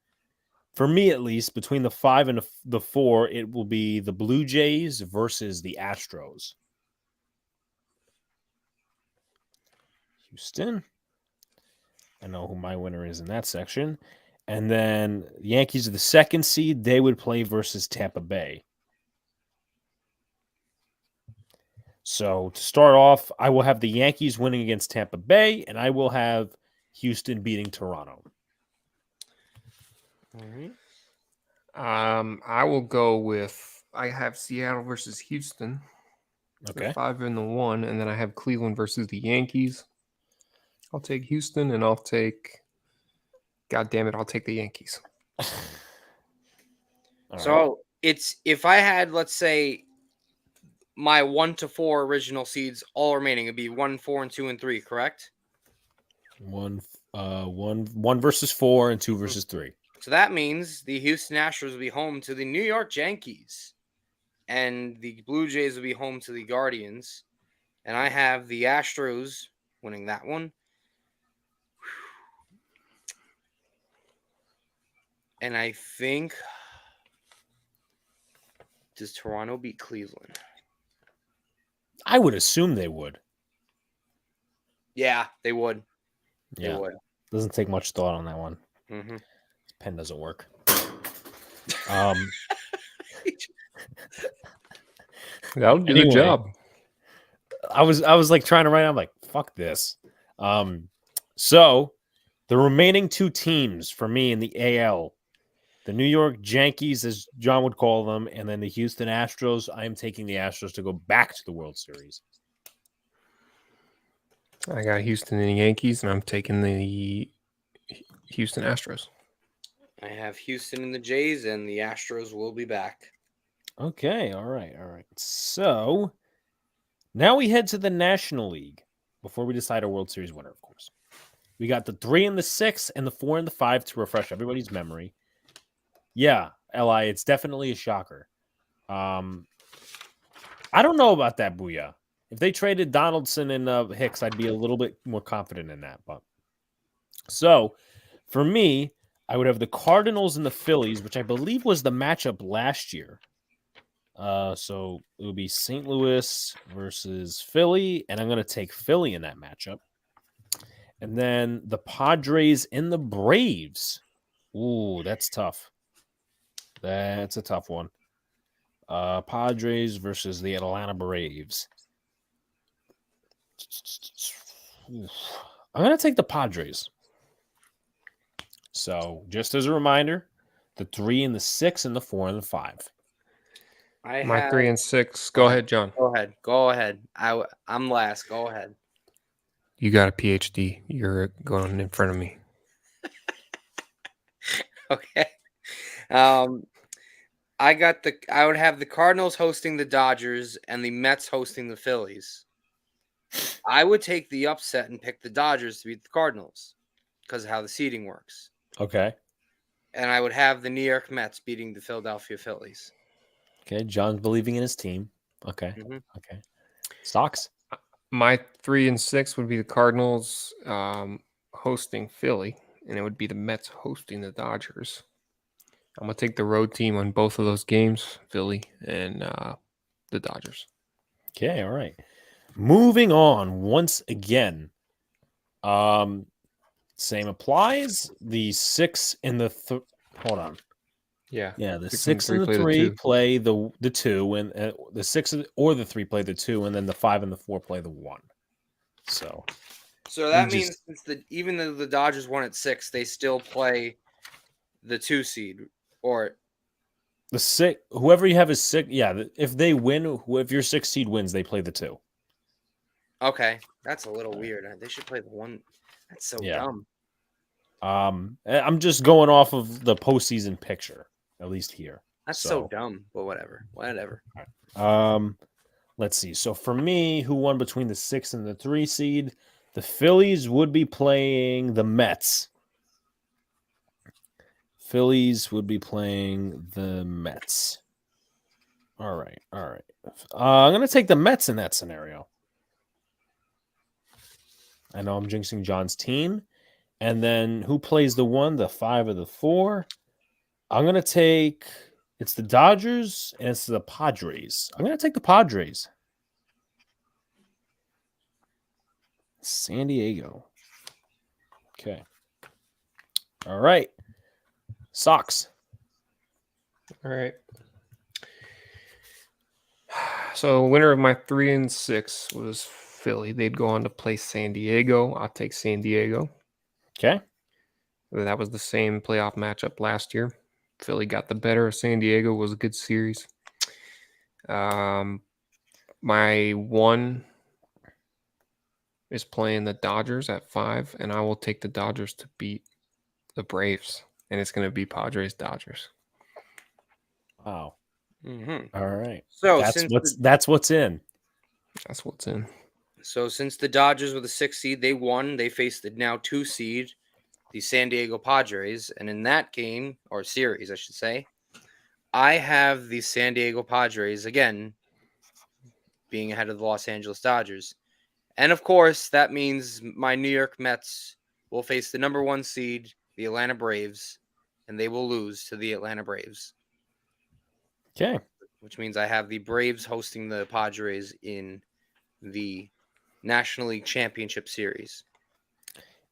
for me, at least, between the 5 and the 4, it will be the Blue Jays versus the Astros. Houston. I know who my winner is in that section. And then the Yankees are the 2nd seed. They would play versus Tampa Bay. So to start off, I will have the Yankees winning against Tampa Bay, and I will have Houston beating Toronto. All right. I will go with I have Seattle versus Houston. Okay. 5 and the 1, and then I have Cleveland versus the Yankees. I'll take Houston, and I'll take. God damn it! I'll take the Yankees. So it's if I had, let's say, my 1 to 4 original seeds, all remaining, it'd be 1, 4, and 2 and 3, correct? 1 versus 4 and 2 versus 3. So that means the Houston Astros will be home to the New York Yankees, and the Blue Jays will be home to the Guardians. And I have the Astros winning that one. And I think, does Toronto beat Cleveland? I would assume they would. Yeah, they would. They Yeah. would. Doesn't take much thought on that one. Mm-hmm. Pen doesn't work. Um, That'll do the Anyway. job. I was like trying to write. I'm like, fuck this. So the remaining two teams for me in the AL, the New York Yankees, as John would call them, and then the Houston Astros. I am taking the Astros to go back to the World Series. I got Houston and the Yankees, and I'm taking the Houston Astros. I have Houston and the Jays, and the Astros will be back. Okay, all right. So now we head to the National League before we decide our World Series winner, of course. We got the 3 and the 6 and the 4 and the 5 to refresh everybody's memory. Yeah, Li, it's definitely a shocker. I don't know about that, Booyah. If they traded Donaldson and Hicks, I'd be a little bit more confident in that. But so for me, I would have the Cardinals and the Phillies, which I believe was the matchup last year. So it would be St. Louis versus Philly, and I'm going to take Philly in that matchup. And then the Padres and the Braves. Ooh, that's tough. That's a tough one. Padres versus the Atlanta Braves. I'm going to take the Padres. So, just as a reminder, the 3 and the 6 and the 4 and the 5. My 3 and 6. Go ahead, John. Go ahead. I'm last. Go ahead. You got a PhD. You're going in front of me. Okay. I would have the Cardinals hosting the Dodgers and the Mets hosting the Phillies. I would take the upset and pick the Dodgers to beat the Cardinals because of how the seeding works. Okay. And I would have the New York Mets beating the Philadelphia Phillies. Okay. John's believing in his team. Okay. Mm-hmm. Okay. Stocks? My 3 and 6 would be the Cardinals hosting Philly, and it would be the Mets hosting the Dodgers. I'm going to take the road team on both of those games, Philly and the Dodgers. Okay. All right. Moving on once again. Same applies. The 6 and the hold on. Yeah. Yeah, the 6 and the 3 play the 2, and the 6 or the 3 play the 2, and then the 5 and the 4 play the 1. So that means even though the Dodgers won at 6, they still play the 2 seed or the 6. Whoever you have is 6. Yeah, if they win, if your 6 seed wins, they play the 2. Okay, that's a little weird. They should play the 1. That's so dumb. I'm just going off of the postseason picture, at least here. That's so dumb, but whatever. Let's see. So for me, who won between the 6 and the 3 seed? The Phillies would be playing the Mets. All right. I'm going to take the Mets in that scenario. I know I'm jinxing John's team. And then who plays the 1, the 5, or the 4? I'm going to take... It's the Dodgers and it's the Padres. I'm going to take the Padres. San Diego. Okay. All right. Sox. All right. So winner of my 3 and 6 was Philly. They'd go on to play San Diego. I'll take San Diego. Okay. That was the same playoff matchup last year. Philly got the better of San Diego. It was a good series. My 1 is playing the Dodgers at 5, and I will take the Dodgers to beat the Braves, and it's going to be Padres-Dodgers. Wow. Mm-hmm. All right. So that's what's in. That's what's in. So since the Dodgers were the 6th seed, they won. They faced the now 2 seed, the San Diego Padres, and in that game, or series, I should say, I have the San Diego Padres again being ahead of the Los Angeles Dodgers. And of course, that means my New York Mets will face the number 1 seed, the Atlanta Braves, and they will lose to the Atlanta Braves. Okay. Which means I have the Braves hosting the Padres in the National League Championship Series.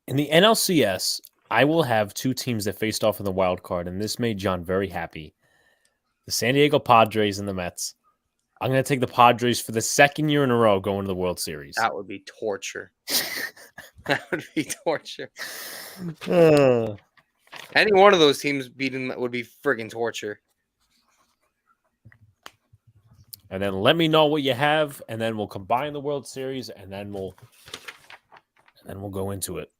In the NLCS, I will have two teams that faced off in the wild card, and this made John very happy. The San Diego Padres and the Mets. I'm going to take the Padres for the second year in a row going to the World Series. That would be torture. That would be torture. Any one of those teams beating would be friggin' torture. And then let me know what you have, and then we'll combine the World Series, and then we'll go into it.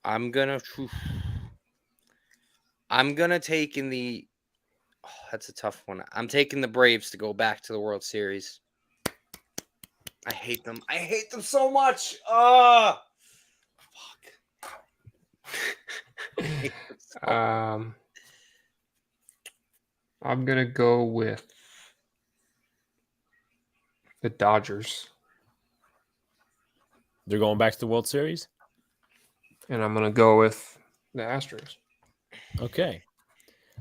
I'm gonna take in the. Oh, that's a tough one. I'm taking the Braves to go back to the World Series. I hate them. I hate them so much. I'm gonna go with the Dodgers, They're going back to the World Series? and I'm gonna go with the Astros. Okay.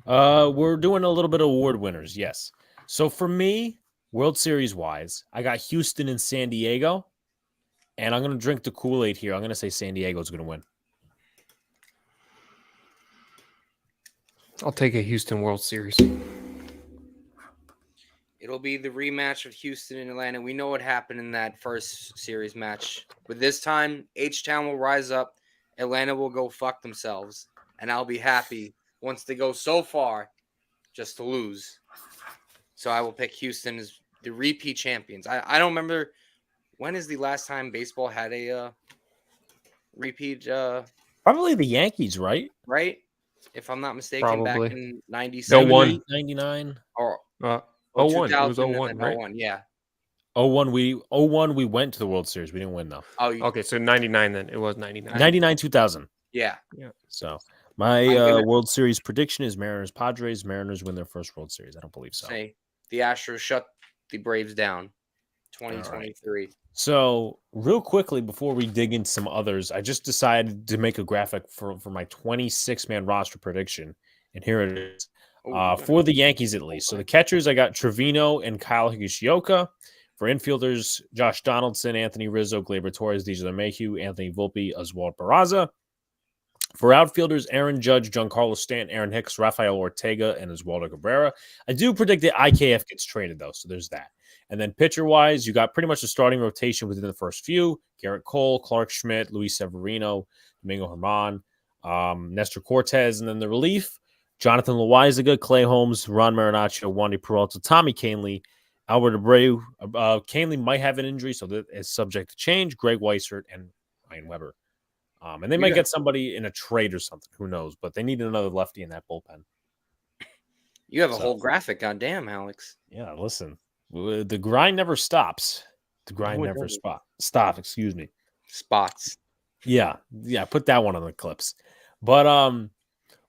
We're doing a little bit of award winners, yes. So for me, World Series wise, I got Houston and San Diego, and I'm going to drink the Kool-Aid here. I'm going to say San Diego's going to win. I'll take a Houston World Series. It'll be the rematch of Houston and Atlanta. We know what happened in that first series match. But this time, H-Town will rise up. Atlanta will go fuck themselves. And I'll be happy once they go so far just to lose. So I will pick Houston as the repeat champions. I don't remember, when is the last time baseball had a repeat? Probably the Yankees, right? Right? If I'm not mistaken, Probably. back in 97. 01. 99. Or 01. It was 01, right? 01, yeah. 01, we went to the World Series. We didn't win, though. Oh, Okay, so 99 then. It was 99. 99, 2000. Yeah. So my World Series prediction is Mariners-Padres. Mariners win their first World Series. I don't believe so. Say the Astros shut the Braves down. 2023. Right. So real quickly before we dig into some others, I just decided to make a graphic for my 26-man roster prediction, and here it is. For the Yankees at least. So the catchers, I got Trevino and Kyle Higashioka. For infielders, Josh Donaldson, Anthony Rizzo, Gleyber Torres, DJ LeMahieu, Anthony Volpe, Oswald Peraza. For outfielders, Aaron Judge, Giancarlo Stanton, Aaron Hicks, Rafael Ortega, and Oswaldo Cabrera. I do predict that IKF gets traded, though, so there's that. And then pitcher-wise, you got pretty much the starting rotation within the first few. Garrett Cole, Clark Schmidt, Luis Severino, Domingo Herman, Nestor Cortez. And then the relief, Jonathan Loaizaga, Clay Holmes, Ron Marinaccio, Wandy Peralta, Tommy Kahnle, Albert Abreu. Kahnle might have an injury, so that is subject to change. Greg Weissert and Ryan Weber. And they might get somebody in a trade or something. Who knows? But they need another lefty in that bullpen. You have a whole graphic. Goddamn, Alex. Yeah, listen. The grind never stops. The grind never stops. Excuse me. Spots. Yeah. Put that one on the clips. But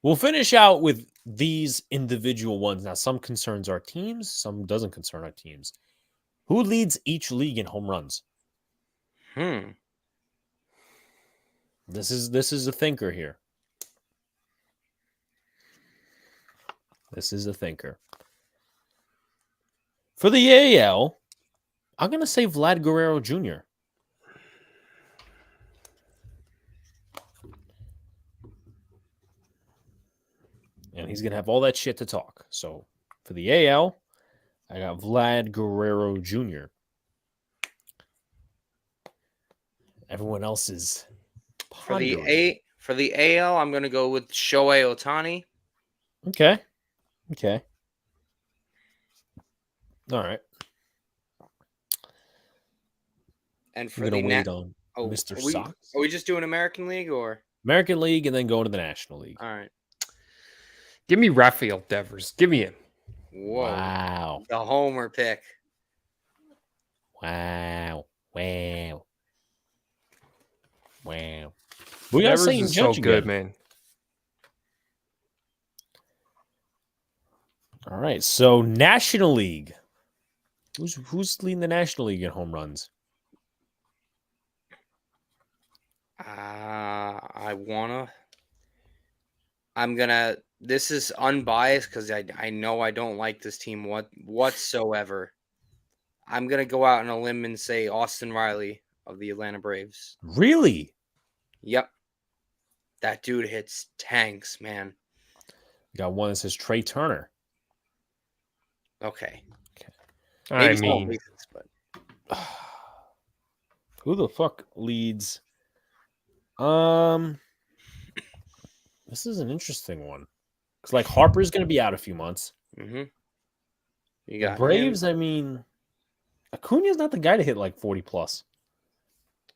we'll finish out with these individual ones. Now, some concerns our teams. Some doesn't concern our teams. Who leads each league in home runs? This is a thinker here. This is a thinker. For the AL, I'm going to say Vlad Guerrero Jr. And he's going to have all that shit to talk. So for the AL, I got Vlad Guerrero Jr. Everyone else is pondering. For the AL, I'm going to go with Shohei Ohtani. Okay. All right. And for We're the wait on Mr. Sox. Are we just doing American League or American League and then go to the National League? All right. Give me Rafael Devers. Give me him. Whoa. Wow. The homer pick. Wow. We got Devers St. is Judge so good, again. man. All right. So National League. Who's leading the National League in home runs? This is unbiased because I know I don't like this team whatsoever. I'm gonna go out on a limb and say Austin Riley of the Atlanta Braves. Really? Yep. That dude hits tanks, man. You got one that says Trey Turner. Okay. I Maybe mean, bases, but Who the fuck leads? This is an interesting one. Because like Harper's going to be out a few months. you The got Braves, him. I mean, Acuna's not the guy to hit like 40 plus.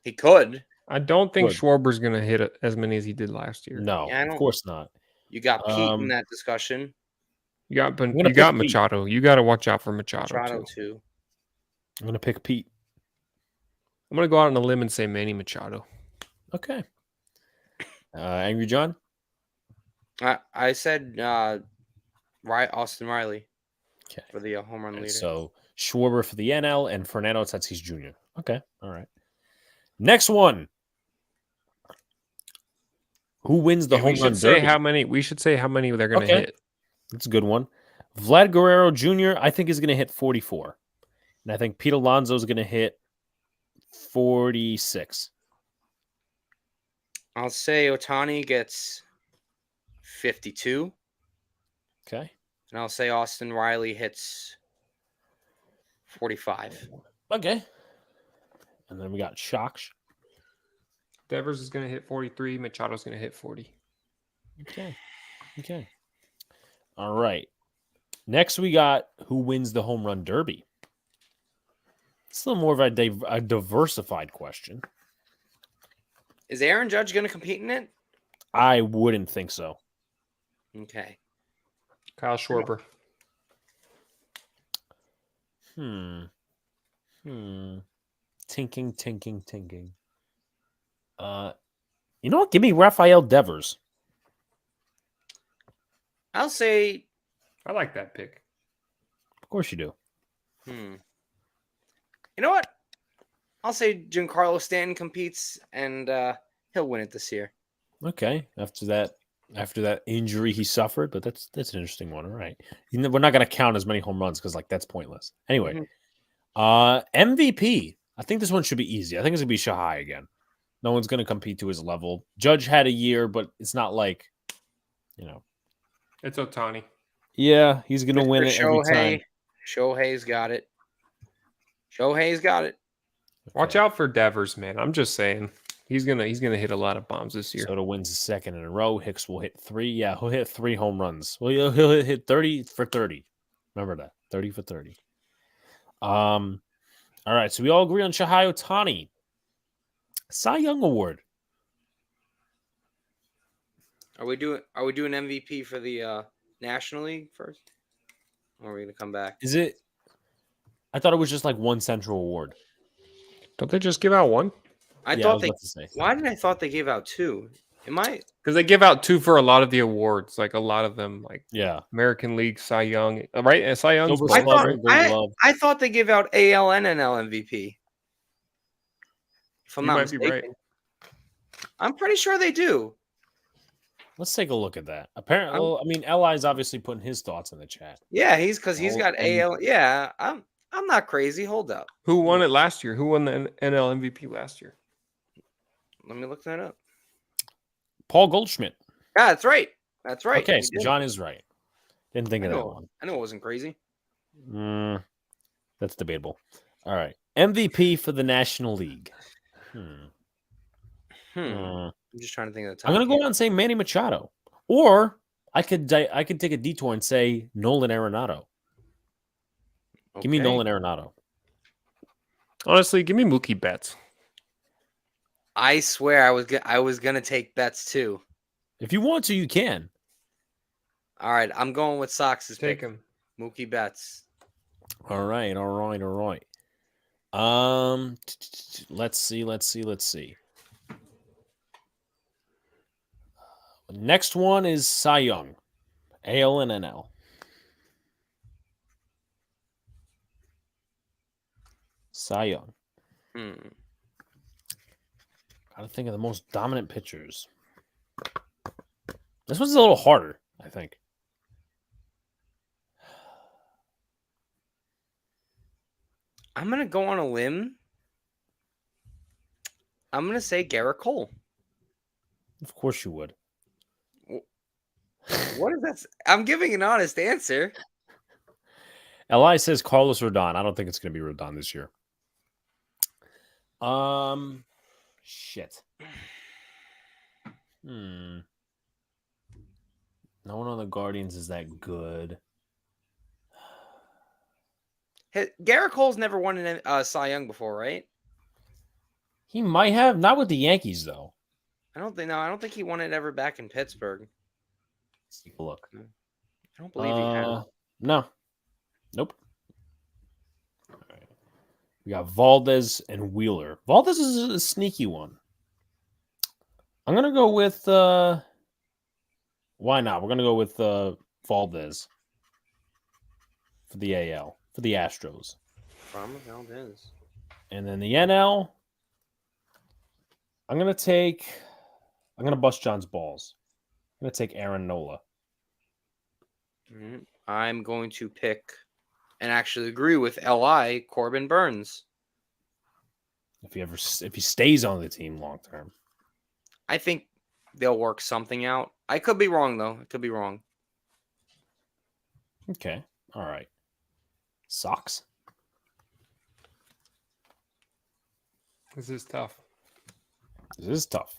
He could. I don't think Good. Schwarber's going to hit as many as he did last year. No, Yeah, I of don't- course not. You got Pete in Um, that discussion. You gonna got pick Pete. Machado. You got to watch out for Machado Machado too. too. I'm going to pick Pete. I'm going to go out on a limb and say Manny Machado. Okay. Angry John? I said Austin Riley Okay. for the home run leader. So Schwarber for the NL and Fernando Tatis Jr. Okay. All right. Next one. Who wins the home run derby? We should say how many they're going to Okay. hit. That's a good one. Vlad Guerrero Jr., I think, is going to hit 44. And I think Pete Alonso is going to hit 46. I'll say Ohtani gets 52. Okay. And I'll say Austin Riley hits 45. Okay. And then we got Shocks. Devers is going to hit 43. Machado's going to hit 40. Okay. All right. Next, we got who wins the home run derby. It's a little more of a diversified question. Is Aaron Judge going to compete in it? I wouldn't think so. Okay. Kyle Schwarber. Tinking. You know what? Give me Rafael Devers. I'll say. I like that pick. Of course you do. You know what? I'll say Giancarlo Stanton competes and he'll win it this year. Okay. After that injury he suffered, but that's an interesting one. All right. We're not going to count as many home runs because like that's pointless. Anyway, MVP. I think this one should be easy. I think it's going to be Shahai again. No one's going to compete to his level. Judge had a year, but it's not like, It's Ohtani. Yeah, he's going to win it every time. Shohei's got it. Okay. Watch out for Devers, man. I'm just saying. He's gonna hit a lot of bombs this year. Soto wins the second in a row. Hicks will hit 3. Yeah, he'll hit 3 home runs. Well, he'll hit 30 for 30. Remember that. 30 for 30. All right, so we all agree on Shohei Ohtani. Cy Young Award. Are we doing MVP for the National League first? Or are we gonna come back? Is it? I thought it was just like one central award. Don't they just give out one? Why did I thought they gave out 2? Because they give out 2 for a lot of the awards, like a lot of them, like American League, Cy Young, right? And Cy Young's I thought they give out AL and NL MVP. If I'm not mistaken. Right. I'm pretty sure they do. Let's take a look at that. Apparently, Li's obviously putting his thoughts in the chat. Yeah, he's got AL. Yeah, I'm not crazy. Hold up. Who won it last year? Who won the NL MVP last year? Let me look that up. Paul Goldschmidt. Yeah, that's right. Okay, so John is right. Didn't think of that one. I know it wasn't crazy. That's debatable. All right. MVP for the National League. I'm just trying to think of the top. I'm going to go out and say Manny Machado. Or I could take a detour and say Nolan Arenado. Okay. Give me Nolan Arenado. Honestly, give me Mookie Betts. I swear I was gonna take Betts too. If you want to, you can. All right, I'm going with Sox's pick. Take him, Mookie Betts. All right. Let's see. Next one is Cy Young, AL and NL. Cy Young. Gotta think of the most dominant pitchers. This one's a little harder, I think. I'm going to go on a limb. I'm going to say Garrett Cole. Of course you would. What is that? I'm giving an honest answer. Li says Carlos Rodon. I don't think it's going to be Rodon this year. Shit. No one on the Guardians is that good. Garrett Cole's never won a Cy Young before, right? He might have. Not with the Yankees, though. I don't think he won it ever back in Pittsburgh. Let's take a look. I don't believe he had. No. Nope. All right. We got Valdez and Wheeler. Valdez is a sneaky one. I'm going to go with... why not? We're going to go with Valdez for the AL, for the Astros. From Valdez. And then the NL, I'm going to bust John's balls. I'm going to take Aaron Nola. I'm going to pick and actually agree with LI, Corbin Burns. If he stays on the team long term. I think they'll work something out. I could be wrong, though. I could be wrong. Okay. All right. Sox. This is tough. This is tough.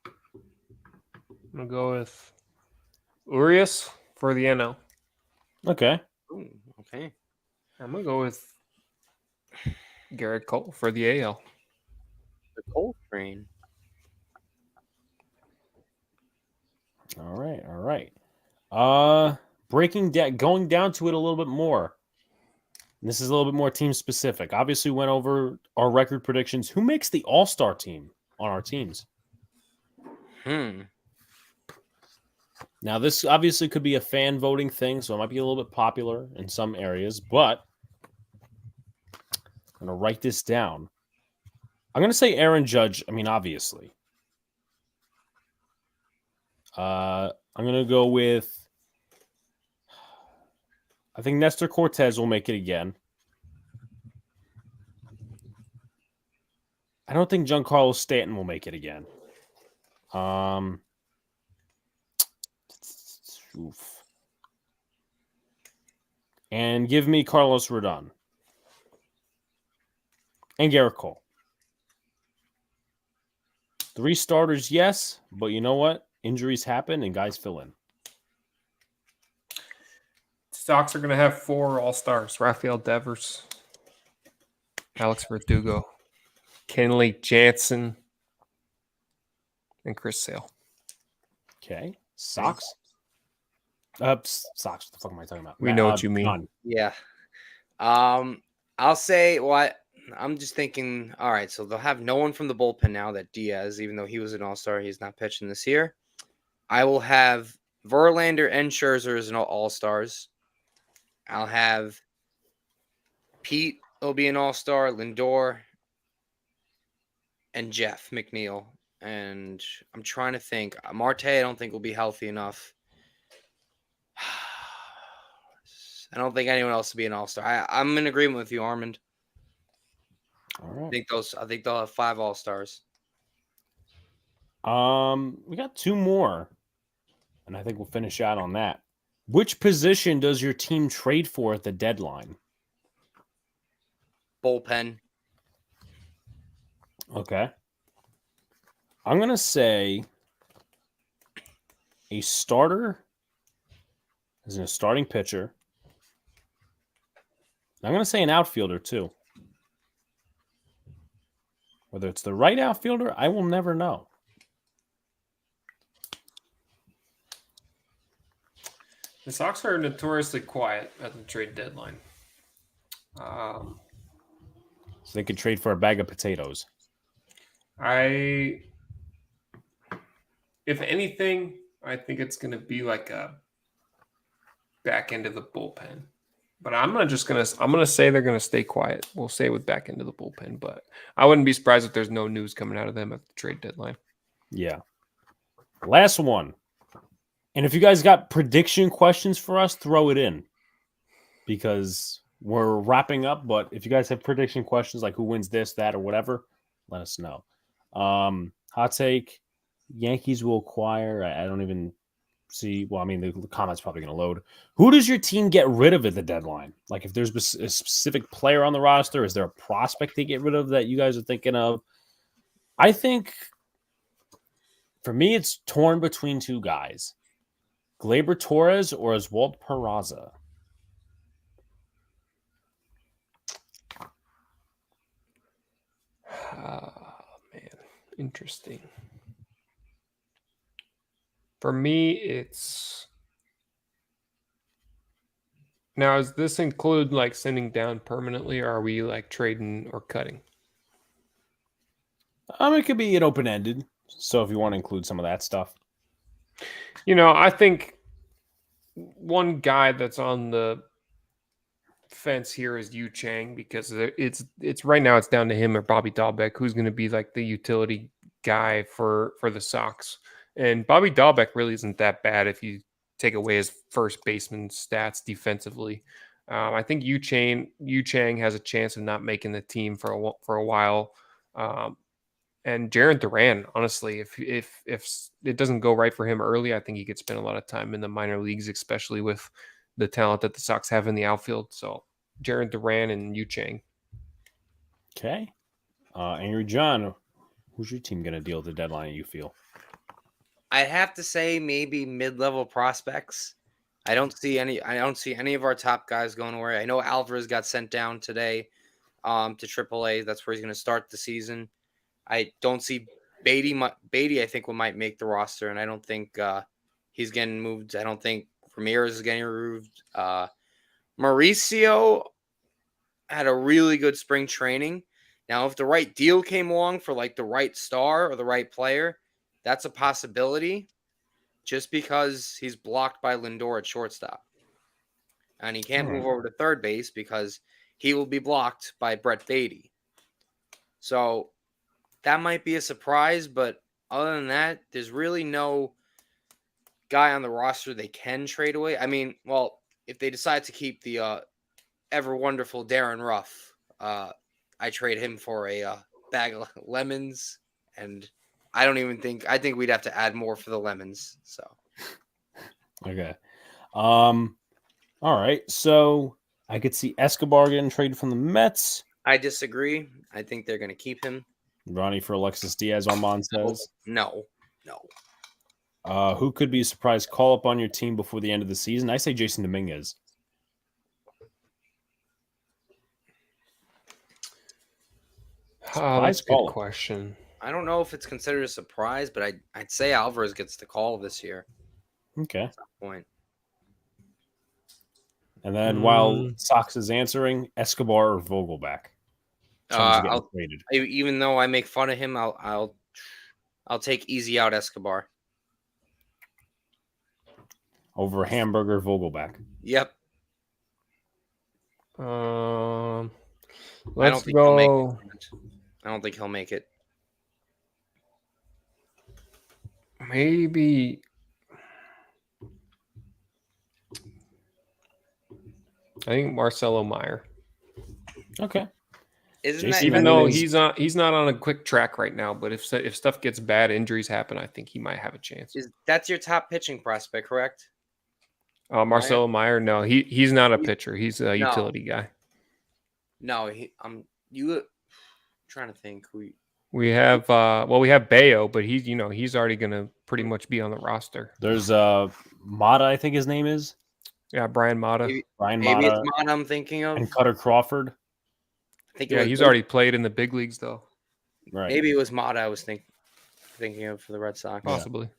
I'm going to go with Urias for the NL. Okay. Ooh, okay. I'm going to go with Garrett Cole for the AL. The Cole train. All right. Going down to it a little bit more. And this is a little bit more team specific. Obviously, went over our record predictions. Who makes the All-Star team on our teams? Now, this obviously could be a fan voting thing, so it might be a little bit popular in some areas, but I'm going to write this down. I'm going to say Aaron Judge. I mean, obviously. I'm going to go with, I think Nestor Cortez will make it again. I don't think Giancarlo Stanton will make it again. And give me Carlos Rodon. And Garrett Cole. 3 starters, yes, but you know what? Injuries happen and guys fill in. Sox are going to have 4 All-Stars. Rafael Devers, Alex Verdugo, Kenley Jansen, and Chris Sale. Okay. Sox. Sox. What the fuck am I talking about? We know what you mean. John. Yeah. I'll say what I'm just thinking. All right, so they'll have no one from the bullpen now that Diaz, even though he was an all-star, he's not pitching this year. I will have Verlander and Scherzer as all-stars. I'll have Pete will be an all-star, Lindor, and Jeff McNeil. And I'm trying to think. Marte, I don't think will be healthy enough. I don't think anyone else will be an all-star. I'm in agreement with you, Armand. All right. I think they'll have 5 all-stars. We got 2 more, and I think we'll finish out on that. Which position does your team trade for at the deadline? Bullpen. Okay. I'm going to say a starter as in a starting pitcher. I'm going to say an outfielder, too. Whether it's the right outfielder, I will never know. The Sox are notoriously quiet at the trade deadline. So they could trade for a bag of potatoes. If anything, I think it's going to be like a back end of the bullpen. But I'm gonna say they're gonna stay quiet. We'll say with back into the bullpen, but I wouldn't be surprised if there's no news coming out of them at the trade deadline. Yeah. Last one. And if you guys got prediction questions for us, throw it in because we're wrapping up. But if you guys have prediction questions like who wins this, that, or whatever, let us know. Hot take: Yankees will acquire. I don't even see. Well, I mean, the comment's probably going to load. Who does your team get rid of at the deadline? Like, if there's a specific player on the roster, is there a prospect they get rid of that you guys are thinking of? I think for me, it's torn between two guys. Gleyber Torres or Oswald Peraza? Man, interesting. For me, it's now. Does this include like sending down permanently, or are we like trading or cutting? It could be an open-ended. So if you want to include some of that stuff. I think one guy that's on the fence here is Yu Chang because it's right now it's down to him or Bobby Dahlbeck who's going to be like the utility guy for the Sox. And Bobby Dahlbeck really isn't that bad if you take away his first baseman stats defensively. I think Yu Chang has a chance of not making the team for a while. And Jarren Duran, honestly, if it doesn't go right for him early, I think he could spend a lot of time in the minor leagues, especially with the talent that the Sox have in the outfield. So Jarren Duran and Yu Chang. Okay. Angry John, who's your team going to deal with the deadline, you feel? I'd have to say maybe mid-level prospects. I don't see any of our top guys going away. I know Alvarez got sent down today to AAA. That's where he's going to start the season. I don't see Beatty. I think might make the roster, and I don't think he's getting moved. I don't think Ramirez is getting removed. Mauricio had a really good spring training. Now, if the right deal came along for like the right star or the right player, that's a possibility. Just because he's blocked by Lindor at shortstop, and he can't move over to third base because he will be blocked by Brett Beatty. So that might be a surprise, but other than that, there's really no guy on the roster they can trade away. I mean, well, if they decide to keep the ever wonderful Darren Ruff, I trade him for a bag of lemons, and I think we'd have to add more for the lemons. So, okay, all right. So I could see Escobar getting traded from the Mets. I disagree. I think they're going to keep him. Ronnie for Alexis Diaz, Armand says. No. Who could be a surprise call-up on your team before the end of the season? I say Jason Dominguez. That's a good question. I don't know if it's considered a surprise, but I'd say Alvarez gets the call this year. Okay. At some point. And then while Sox is answering, Escobar or Vogelback? Even though I make fun of him, I'll take easy out Escobar over Hamburger Vogelback. Yep. Let's go. I don't think he'll make it. Maybe. I think Marcelo Meyer. Okay. Even though he's not on a quick track right now, but if stuff gets bad, injuries happen, I think he might have a chance. That's your top pitching prospect, correct? Marcelo Meyer, no, he's not a pitcher. He's a utility guy. No, I'm trying to think who we have. We have Bayo, but he's already gonna pretty much be on the roster. There's Mata, I think his name is. Yeah, Brian Mata. Maybe it's Mata I'm thinking of. And Cutter Crawford. I think he's already played in the big leagues though. Right. Maybe it was Mata I was thinking of for the Red Sox. Possibly.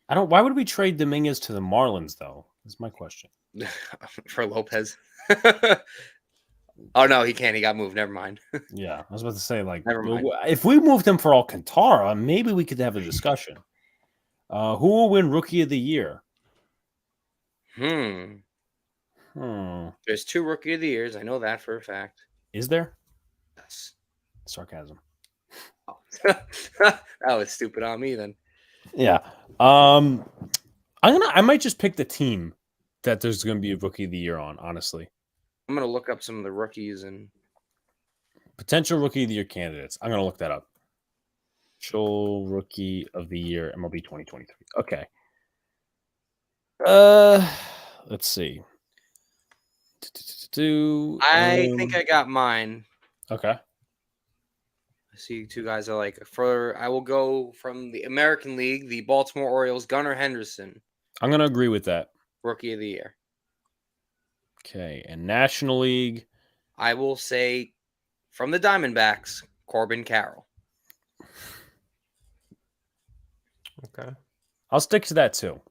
Why would we trade Dominguez to the Marlins though? That's my question. For Lopez. Oh no, he can't. He got moved. Never mind. Yeah, I was about to say, never mind. If we moved him for Alcantara, maybe we could have a discussion. Who will win Rookie of the Year? There's 2 Rookie of the Years. I know that for a fact. Is there? Yes. Sarcasm. Oh. That was stupid on me then. Yeah. I might just pick the team that there's going to be a Rookie of the Year on, honestly. I'm going to look up some of the rookies and potential Rookie of the Year candidates. I'm going to look that up. Potential Rookie of the Year, MLB 2023. Okay. Let's see. I think I got mine. Okay. I see 2 guys I like. I will go from the American League, the Baltimore Orioles, Gunnar Henderson. I'm going to agree with that. Rookie of the Year. Okay. And National League. I will say from the Diamondbacks, Corbin Carroll. Okay. I'll stick to that too.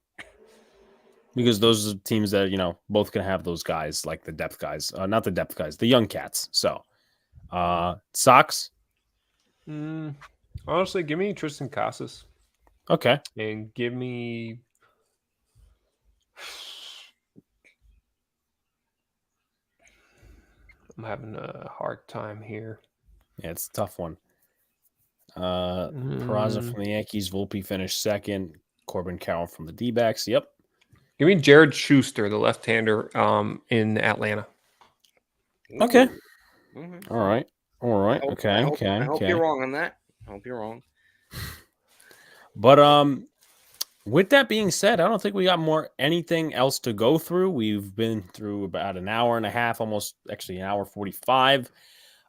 Because those are teams that, both can have those guys, like the depth guys. Not the depth guys, the young cats. So, Sox? Honestly, give me Tristan Casas. Okay. And give me... I'm having a hard time here. Yeah, it's a tough one. Peraza from the Yankees. Volpe finished second. Corbin Carroll from the D-backs. Yep. Give me Jared Schuster, the left-hander in Atlanta. Okay. Mm-hmm. All right. Okay. I hope you're wrong on that. I hope you're wrong. But with that being said, I don't think we got anything else to go through. We've been through about an hour and a half, almost actually an hour 45.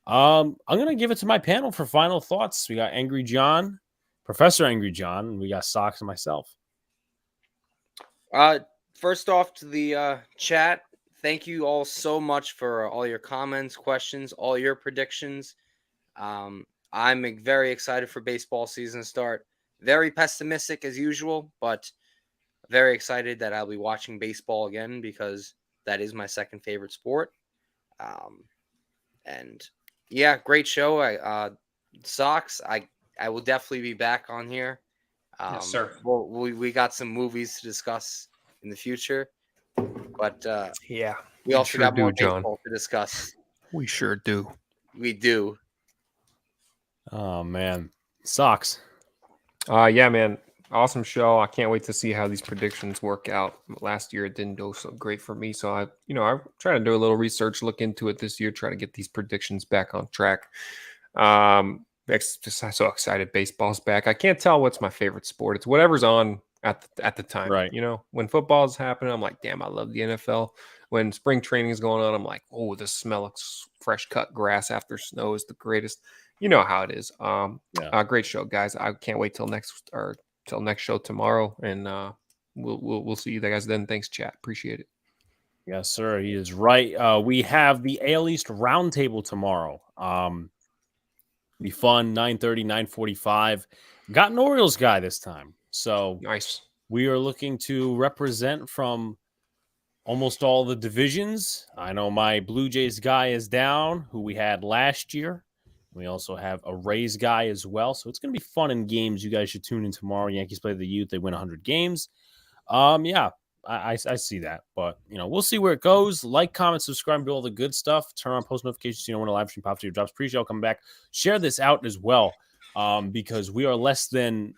I'm gonna give it to my panel for final thoughts. We got Angry John, Professor Angry John, and we got Sox and myself. First off to the chat, thank you all so much for all your comments, questions, all your predictions. I'm very excited for baseball season to start. Very pessimistic as usual, but very excited that I'll be watching baseball again because that is my second favorite sport. And yeah, great show. Sox, I will definitely be back on here. Yes, sir. Well, we got some movies to discuss in the future, but yeah, we also got more baseball to discuss. We sure do. We do. Oh man, Sox. Yeah, man. Awesome show. I can't wait to see how these predictions work out. Last year it didn't go so great for me, so I try to do a little research, look into it this year, try to get these predictions back on track. I'm so excited baseball's back. I can't tell what's my favorite sport. It's whatever's on at the time. Right. When football's happening, I'm like, damn, I love the NFL. When spring training is going on, I'm like, oh, the smell of fresh cut grass after snow is the greatest. You know how it is. Great show, guys. I can't wait till next show tomorrow, and we'll see you guys then. Thanks, chat. Appreciate it. Yes, sir. He is right. We have the AL East Roundtable tomorrow. Be fun. 9:30, 9:45. Got an Orioles guy this time, so nice. We are looking to represent from almost all the divisions. I know my Blue Jays guy is down, who we had last year. We also have a Rays guy as well. So it's going to be fun in games. You guys should tune in tomorrow. Yankees play the Youth. They win 100 games. Yeah, I see that. But, we'll see where it goes. Like, comment, subscribe, do all the good stuff. Turn on post notifications so you know when a live stream pops to your drops. Appreciate y'all coming back. Share this out as well because we are less than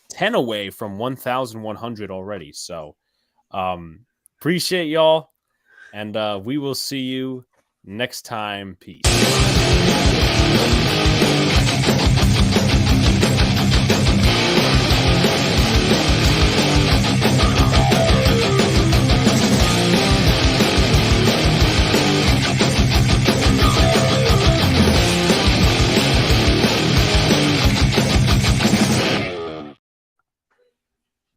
10 away from 1,100 already. So appreciate y'all. And we will see you next time. Peace.